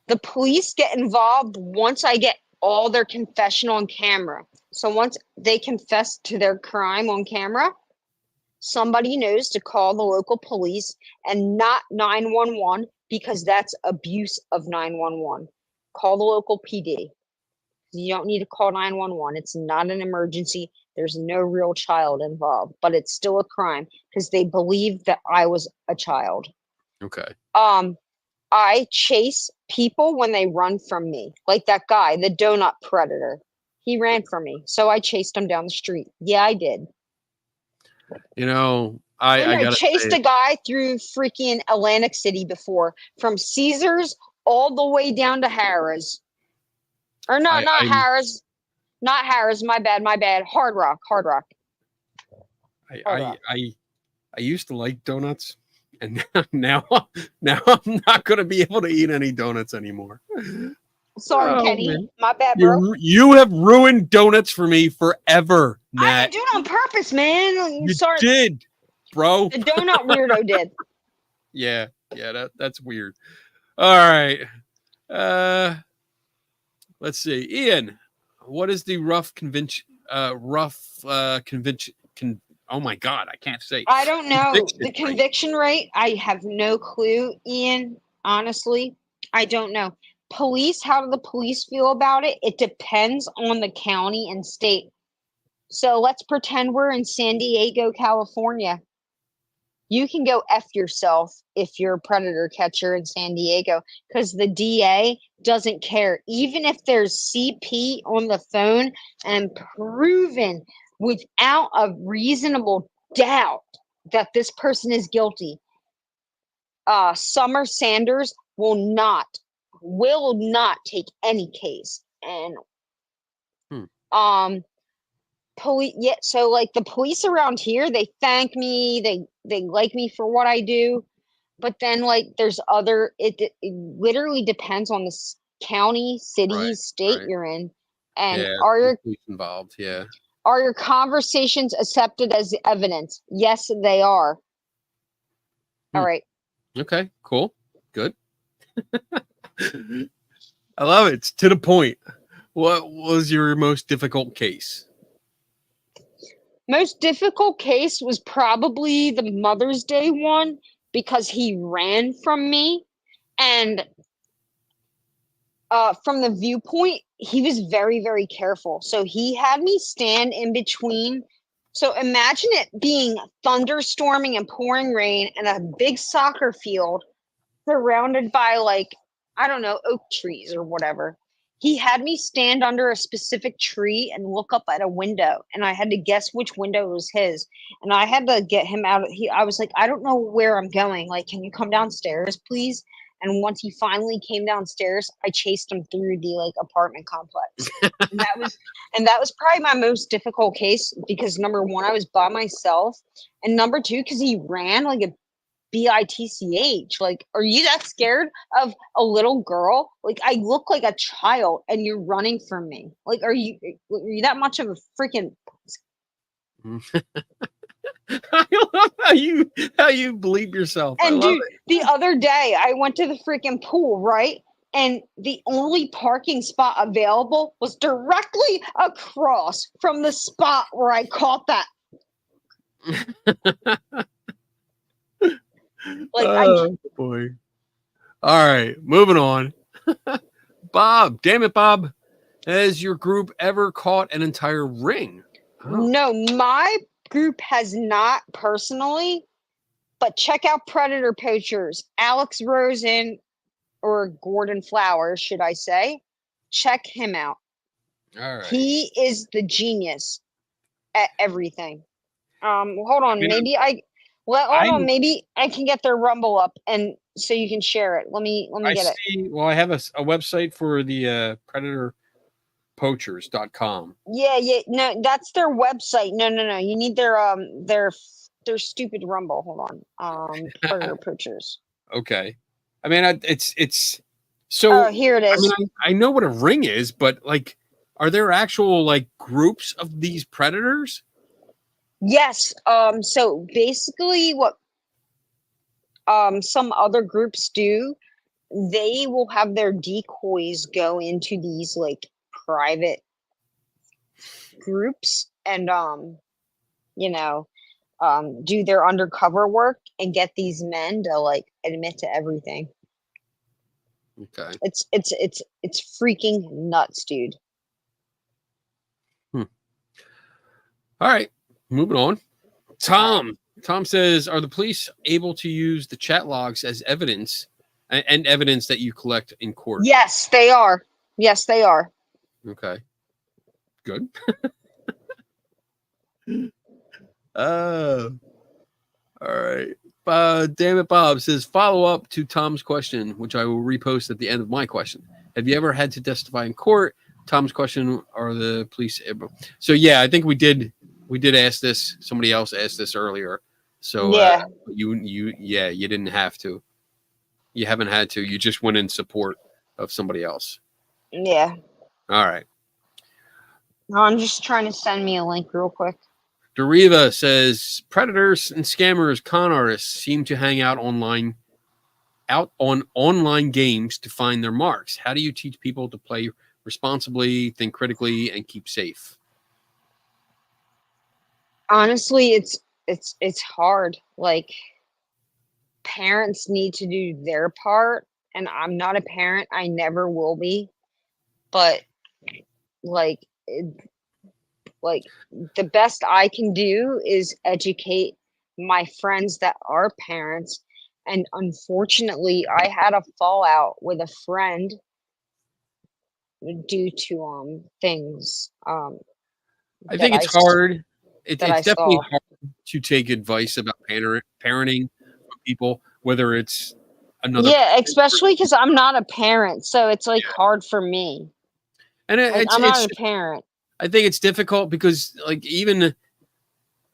The police get involved once I get all their confession on camera. So once they confess to their crime on camera, somebody knows to call the local police and not 911 because that's abuse of 911. Call the local PD. You don't need to call 911. It's not an emergency. There's no real child involved, but it's still a crime because they believe that I was a child. Okay. I chase people when they run from me, like that guy, the donut predator. He ran from me, so I chased him down the street. Yeah, I did. You know, And I I gotta chased say, a guy through freaking Atlantic City before, from Caesars all the way down to Harrah's. Or no, not I'm- Harrah's. Not Harrah's. My bad. Hard Rock. I used to like donuts, and now I'm not gonna be able to eat any donuts anymore. Sorry, Oh, Kenny. man. My bad, bro. You have ruined donuts for me forever, I Nat. didn't do it on purpose, man. You Sorry. did, bro. The donut weirdo did. Yeah, that's weird. All right. Let's see. Ian, what is the rough convention oh my god, I can't say. I don't know. Conviction The rate. conviction rate, I have no clue, Ian. Honestly, I don't know. Police, how do the police feel about it? It depends on the county and state. So let's pretend we're in San Diego, California. You can go F yourself if you're a predator catcher in San Diego because the DA doesn't care. Even if there's CP on the phone and proven without a reasonable doubt that this person is guilty, Summer Sanders will not take any case. And police, yeah, so like the police around here, they thank me, they like me for what I do, but then like there's other, it literally depends on the county, city, Right, state right. you're in. And Yeah, are your police involved? Yeah. are your conversations accepted as evidence? Yes, they are. All right. Okay, cool. Good. I love it. It's to the point. What was your most difficult case? Most difficult case was probably the Mother's Day one because he ran from me. And from the viewpoint, he was very, very careful. So he had me stand in between. So imagine it being thunderstorming and pouring rain and a big soccer field surrounded by, like, I don't know, oak trees or whatever. He had me stand under a specific tree and look up at a window, and I had to guess which window was his. And I had to get him out. I was like, I don't know where I'm going. Like, can you come downstairs, please? And once he finally came downstairs, I chased him through the like apartment complex. and that was probably my most difficult case because number one, I was by myself, and number two, because he ran like a bitch. Like, are you that scared of a little girl? Like, I look like a child and you're running from me. Like, are you that much of a freaking I love how you believe yourself. I And love dude, the other day I went to the freaking pool, right? And the only parking spot available was directly across from the spot where I caught that. Like, oh, boy. All right, moving on. Bob, damn it, Bob. Has your group ever caught an entire ring? Oh, No, my group has not personally, but check out Predator Poachers. Alex Rosen or Gordon Flowers, should I say? Check him out. all right. He is the genius at everything. Hold on, mean, maybe hold on, maybe I can get their Rumble up and so you can share it. Let me I get it. see. Well, I have a website for the predatorpoachers.com. Yeah, no, that's their website. No. You need their stupid Rumble. Hold on. Predator Poachers. Okay. I mean, it's so. Oh, here it I is. mean, I know what a ring is, but like, are there actual like groups of these predators? Yes. So basically what some other groups do, they will have their decoys go into these like private groups and do their undercover work and get these men to like admit to everything. Okay. It's freaking nuts, dude. All right. Moving on. Tom says, are the police able to use the chat logs as evidence and evidence that you collect in court? Yes, they are. Yes, they are. Okay. Good. All right. Damn it, Bob says, follow up to Tom's question, which I will repost at the end of my question. Have you ever had to testify in court? Tom's question, are the police able? So yeah, I think we did ask this. Somebody else asked this earlier. So Yeah. you didn't have to. You haven't had to. You just went in support of somebody else. Yeah. All right. No, I'm just trying to send me a link real quick. Deriva says predators and scammers, con artists seem to hang out on online games to find their marks. How do you teach people to play responsibly, think critically, and keep safe? Honestly, it's hard. Like, parents need to do their part, and I'm not a parent. I never will be. But like the best I can do is educate my friends that are parents. And unfortunately, I had a fallout with a friend due to things I think it's hard. It's I definitely saw. hard to take advice about parenting from people, whether it's another. Yeah, especially because I'm not a parent, so it's like hard for me. And I'm not a parent. I think it's difficult because like even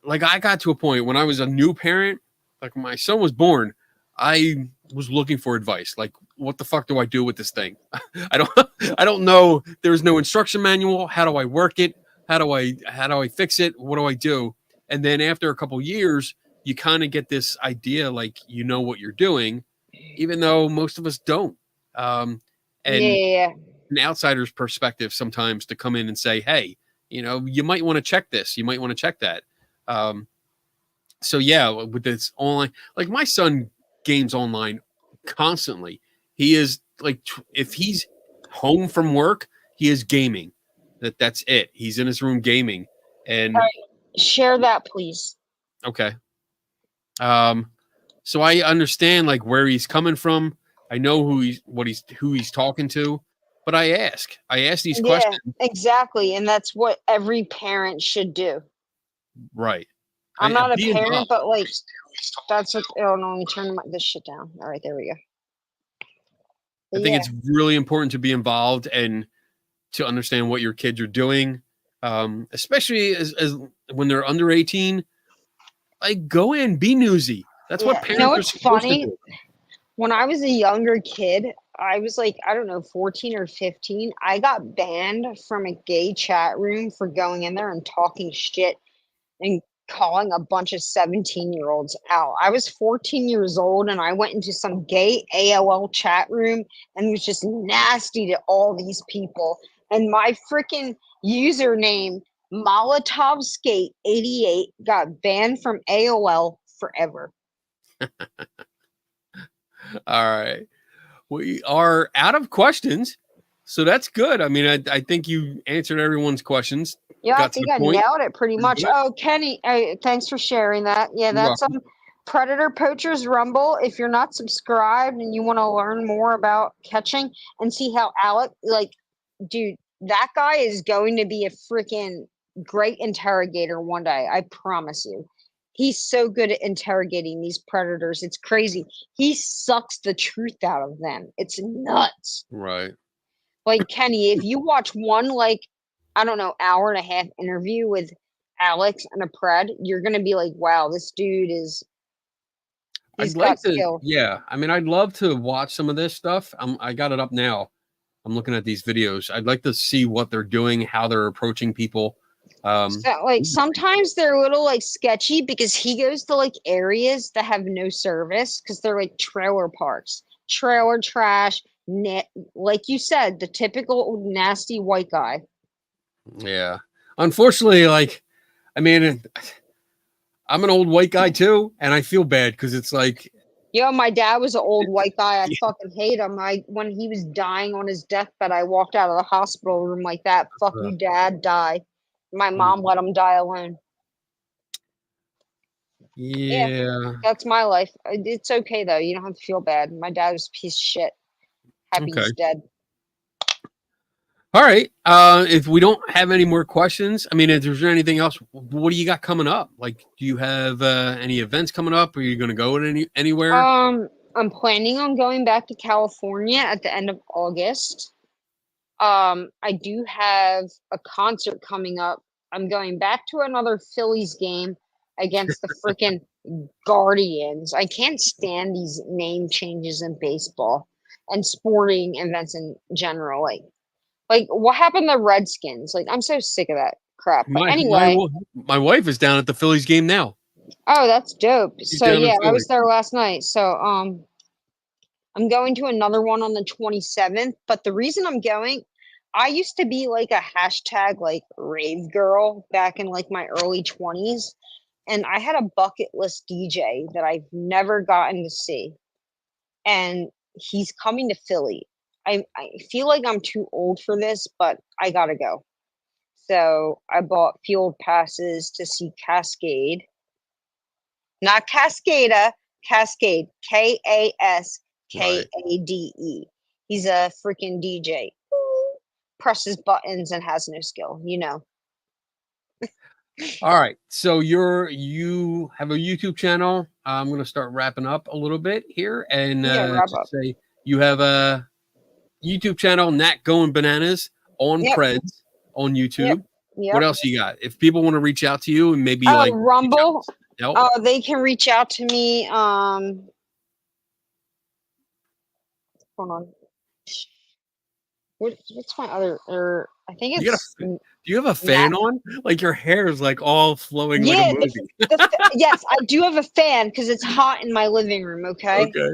like I got to a point when I was a new parent, like when my son was born, I was looking for advice. Like, what the fuck do I do with this thing? I don't know. There's no instruction manual. How do I work it? How do I fix it? What do I do? And then after a couple years, you kind of get this idea, like, you know what you're doing, even though most of us don't. And an outsider's perspective sometimes to come in and say, hey, you might want to check this. You might want to check that. So yeah, with this online, like my son games online constantly. He is like, if he's home from work, he is gaming. That's it. He's in his room gaming. And all right, share that, please. Okay. So I understand like where he's coming from. I know who he's talking to, but I ask these questions. Exactly, and that's what every parent should do. Right. I'm not a parent, but like that's what. Oh no, let me turn this shit down. All right, there we go. I think it's really important to be involved and to understand what your kids are doing, especially as when they're under 18. Like, go in, be newsy. That's what parents are supposed to do. When I was a younger kid, I was like, I don't know, 14 or 15. I got banned from a gay chat room for going in there and talking shit and calling a bunch of 17-year-olds out. I was 14 years old and I went into some gay AOL chat room and was just nasty to all these people. And my freaking username, Molotov Skate 88, got banned from AOL forever. All right. We are out of questions. So that's good. I mean, I think you answered everyone's questions. Yeah, I Got to think the I point. nailed it pretty much. good. Oh, Kenny, thanks for sharing that. Yeah, You're that's welcome. Predator Poachers Rumble. If you're not subscribed and you want to learn more about catching and see how Alec, like, dude, that guy is going to be a freaking great interrogator one day. I promise you. He's so good at interrogating these predators. It's crazy. He sucks the truth out of them. It's nuts. Right. Like, Kenny, if you watch one, like, I don't know, hour and a half interview with Alex and a pred, you're gonna be like, wow, this dude is he's I'd like got to, skill. yeah. I mean, I'd love to watch some of this stuff. I got it up now. I'm looking at these videos. I'd like to see what they're doing, how they're approaching people. So, like, sometimes they're a little like sketchy because he goes to like areas that have no service because they're like trailer parks, trailer trash, like you said, the typical nasty white guy. yeah. Unfortunately, like, I mean, I'm an old white guy too, and I feel bad because it's like, Yo, my dad was an old white guy. I fucking hate him. When he was dying on his deathbed, I walked out of the hospital room like that. Fuck you, dad, die. My mom let him die alone. yeah. That's my life. It's okay though. You don't have to feel bad. My dad was a piece of shit. Happy Okay. he's dead. All right. If we don't have any more questions, I mean, if there's anything else, what do you got coming up? Like, do you have any events coming up? Are you going to go anywhere? I'm planning on going back to California at the end of August. I do have a concert coming up. I'm going back to another Phillies game against the freaking Guardians. I can't stand these name changes in baseball and sporting events in general. Like what happened to Redskins? Like, I'm so sick of that crap. But anyway, my wife is down at the Phillies game now. oh, that's dope. She's So down in yeah, I Philly. was there last night. So I'm going to another one on the 27th. But the reason I'm going, I used to be like a hashtag like rave girl back in like my early 20s. And I had a bucket list DJ that I've never gotten to see. And he's coming to Philly. I feel like I'm too old for this, but I gotta go. So I bought field passes to see Cascade. Not Cascada, Cascade. Kaskade. He's a freaking DJ. Presses buttons and has no skill, you know. All right. So you have a YouTube channel. I'm going to start wrapping up a little bit here and Wrap just up. say you have a YouTube channel, Nat Going Bananas on Yep. Preds on YouTube. Yep. What else you got? If people want to reach out to you and maybe like Rumble. help. They can reach out to me. Hold on. What's my other? I think You got it's. do you have a fan on? Like your hair is like all flowing like a movie. Yes, I do have a fan because it's hot in my living room. Okay. Okay.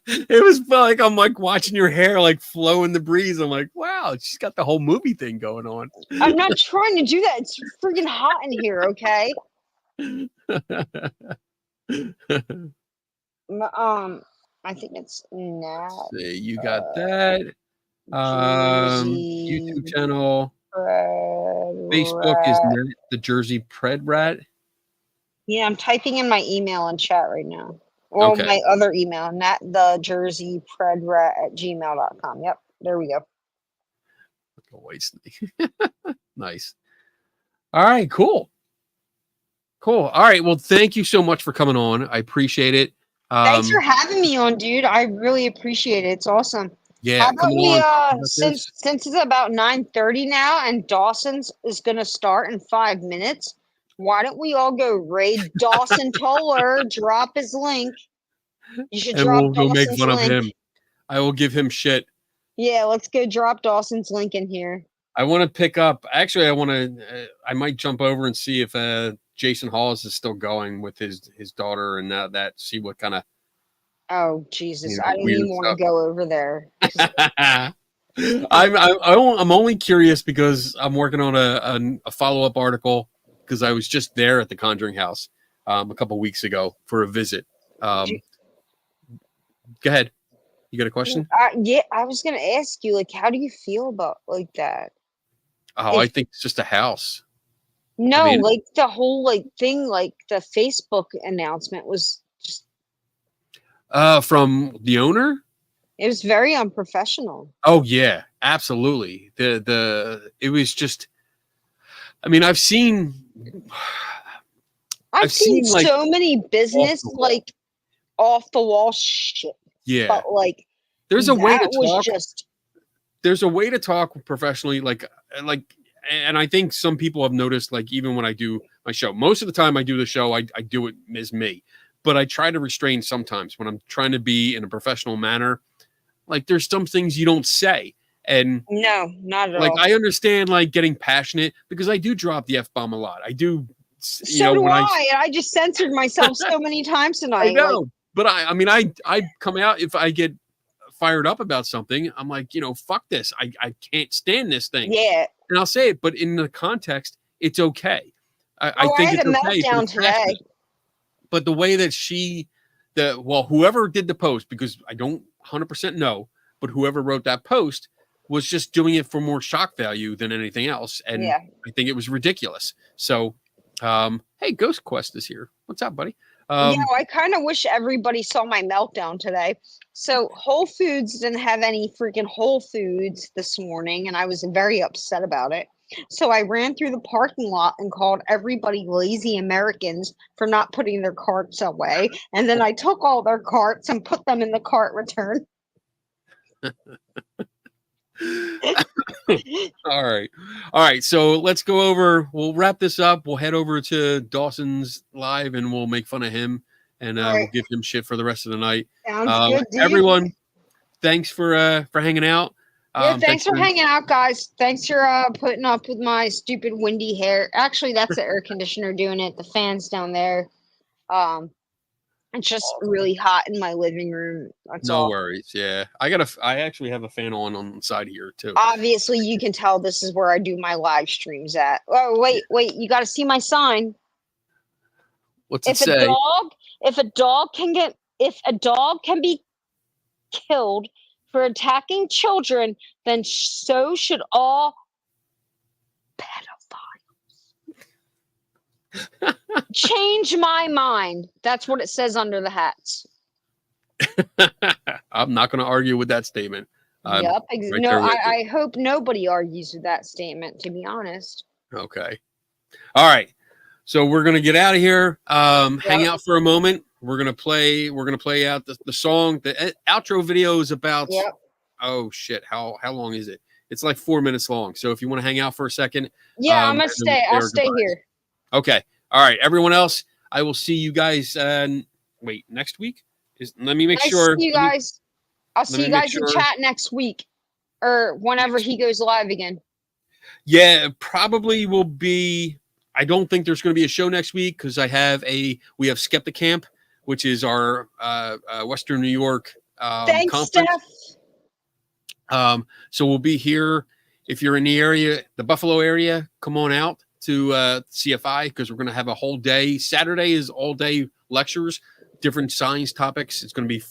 It was like I'm like watching your hair like flow in the breeze. I'm like, wow, she's got the whole movie thing going on. I'm not trying to do that. It's freaking hot in here. Okay. I think it's Nat. See, you got that. YouTube channel. Facebook is Nat the Jersey Pred Rat. Yeah, I'm typing in my email in chat right now. Well, Okay. my other email, Nat the Jersey Predrat at gmail.com. Yep, there we go. Like a white snake. Nice. All right, cool. Cool. All right. Well, thank you so much for coming on. I appreciate it. Thanks for having me on, dude. I really appreciate it. It's awesome. Yeah. How about Come we on. since it's about 9:30 now and Dawson's is gonna start in 5 minutes, why don't we all go raid Dawson Toller, drop his link. You should and drop we'll go make Dawson's fun link. of him. I will give him shit. Yeah, let's go drop Dawson's link in here. I want to pick up. Actually, I might jump over and see if Jason Halls is still going with his daughter and that see what kind of. Oh Jesus! You know, I don't weird even want to go over there. I'm only curious because I'm working on a follow-up article because I was just there at the Conjuring House a couple weeks ago for a visit. Go ahead. You got a question? Yeah, I was gonna ask you, like, how do you feel about like that? Oh, I think it's just a house. No, I mean- like the whole like thing, like the Facebook announcement was just From the owner? it was very unprofessional. Oh yeah, absolutely. It was just. I mean, I've seen I've seen like, so many business off the wall. like off the wall shit, yeah. but like There's a way to that was talk. just There's a way to talk professionally, like, and I think some people have noticed, like, even when I do my show, most of the time I do the show, I do it as me, but I try to restrain sometimes when I'm trying to be in a professional manner. Like, there's some things you don't say. And no, not at like, all. I understand like getting passionate because I do drop the F-bomb a lot. I do, So do when I, and I just censored myself so many times tonight. I know, Like, but I mean, I come out if I get fired up about something, I'm like, fuck this. I can't stand this thing. yeah. And I'll say it, but in the context, it's okay. I I think had it's a okay. meltdown It's passionate. today. But the way that whoever did the post, because I don't 100% know, but whoever wrote that post was just doing it for more shock value than anything else. And Yeah. I think it was ridiculous. So, hey, Ghost Quest is here. What's up, buddy? I kind of wish everybody saw my meltdown today. So Whole Foods didn't have any freaking Whole Foods this morning, and I was very upset about it. So I ran through the parking lot and called everybody lazy Americans for not putting their carts away. And then I took all their carts and put them in the cart return. All right. So let's go over. We'll wrap this up. We'll head over to Dawson's live, and we'll make fun of him, and we'll give him shit for the rest of the night. Sounds good, dude. Everyone, thanks for hanging out. Yeah, thanks for hanging out, guys. Thanks for putting up with my stupid windy hair. Actually, that's the air conditioner doing it. The fan's down there. It's just really hot in my living room. That's No all. worries. Yeah, I actually have a fan on the side here too. Obviously, you can tell this is where I do my live streams at. Oh, wait, you got to see my sign. What's it say? If a dog can be killed for attacking children, then so should all pedophiles. Change my mind. That's what it says under the hats. I'm not going to argue with that statement. Yep. right No, there with I hope nobody argues with that statement, to be honest. Okay. All right. So we're gonna get out of here. Hang out for a moment. We're gonna play out the song. The outro video is about oh shit, how long is it? It's like 4 minutes long. So if you want to hang out for a second. Yeah, I'm gonna stay. I'll stay here. Okay. All right. Everyone else, I will see you guys next week? Let me make sure. See you guys. I'll see you guys in sure. chat next week. Or whenever he goes live again. Yeah, probably will be. I don't think there's going to be a show next week because we have Skeptic Camp, which is our Western New York Thanks, conference. Steph. So we'll be here. If you're in the area, the Buffalo area, come on out to CFI because we're going to have a whole day. Saturday is all day lectures, different science topics. It's going to be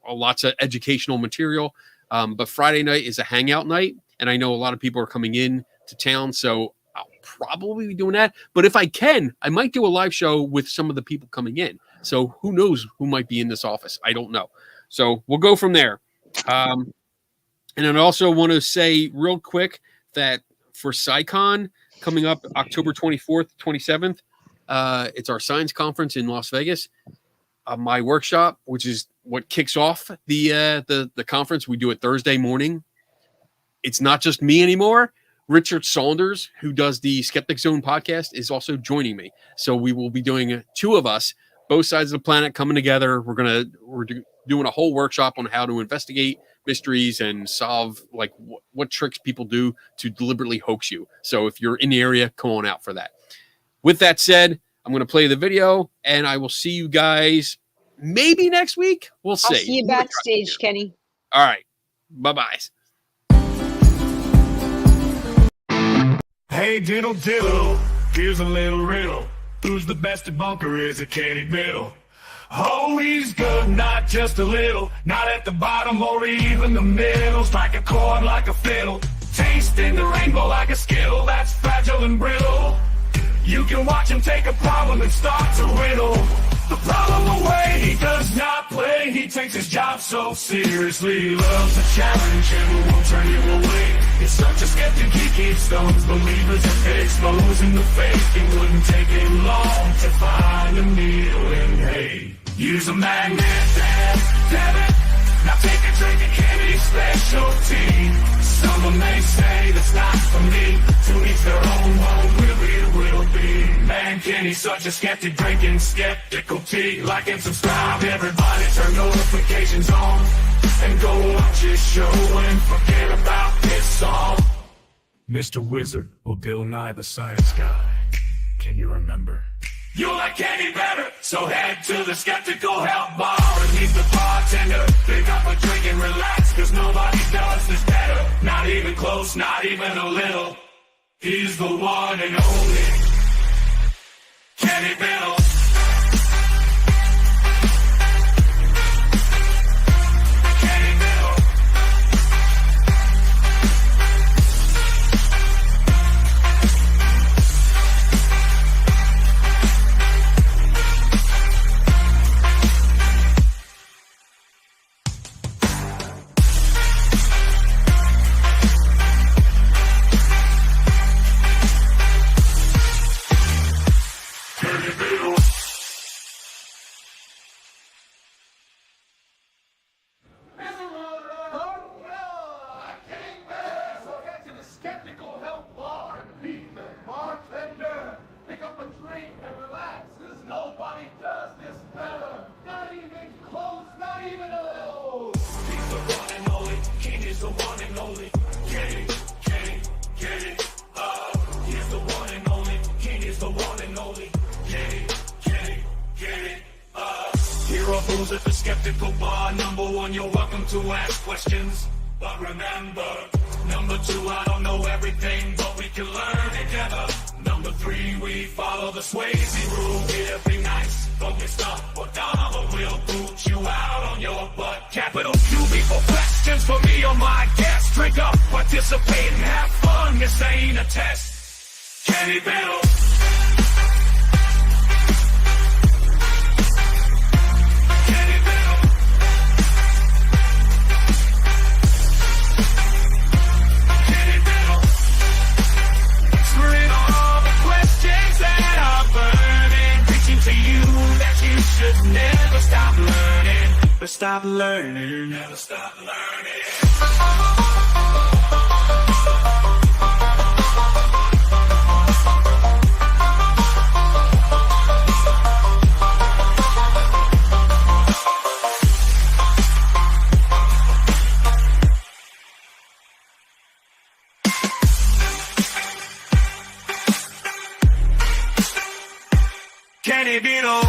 lots of educational material. But Friday night is a hangout night, and I know a lot of people are coming in to town, so I'll probably be doing that. But if I can, I might do a live show with some of the people coming in. So who knows who might be in this office? I don't know. So we'll go from there. And I also want to say real quick that for SciCon coming up October 24th, 27th, it's our science conference in Las Vegas. My workshop, which is what kicks off the conference, we do it Thursday morning. It's not just me anymore. Richard Saunders, who does the Skeptic Zone podcast, is also joining me. So we will be doing two of us, both sides of the planet coming together. We're doing a whole workshop on how to investigate mysteries and solve like what tricks people do to deliberately hoax you. So if you're in the area, come on out for that. With that said, I'm going to play the video and I will see you guys maybe next week. We'll see. I'll see you backstage, Kenny. All right. Bye-bye. Hey, diddle diddle, here's a little riddle. Who's the best debunker? Is it Kenny Biddle? Oh, he's good, not just a little. Not at the bottom or even the middle. Strike a chord like a fiddle. Tasting the rainbow like a skill that's fragile and brittle. You can watch him take a problem and start to riddle the problem away. He does not play, he takes his job so seriously. He loves a challenge and won't turn you away. He's such a skeptic, he keeps those believers exposing the fake. It wouldn't take him long to find a needle in hay. Use a magnet, damn it. Now take a drink of candy specialty. Someone may say that's not for me. To each their own, will be. Man, Kenny's such a skeptic, drinking skeptical tea. Like and subscribe, everybody turn notifications on. And go watch his show and forget about this song. Mr. Wizard or Bill Nye the Science Guy. Can you remember? You like Kenny better, so head to the Skeptical Help Bar and meet the bartender. Pick up a drink and relax, cause nobody does this better. Not even close, not even a little. He's the one and only Kenny Biddle. Kenny Biddle. At the Skeptical Bar, number one, you're welcome to ask questions. But remember, number two, I don't know everything, but we can learn together. Number three, we follow the Swayze rule. Yeah, be nice, don't get stuck or dumb, or we'll boot you out on your butt. Capital QB for questions for me or my guests. Drink up, participate, and have fun. This ain't a test. Kenny Biddle. Should never stop learning. Never stop learning. Never stop learning. Kenny Biddle.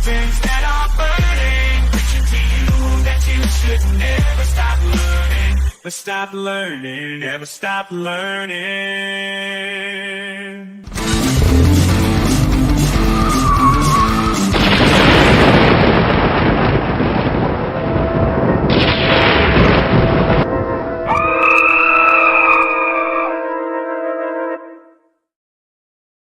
That are burning, preaching to you that you should never stop learning. Never stop learning, never stop learning.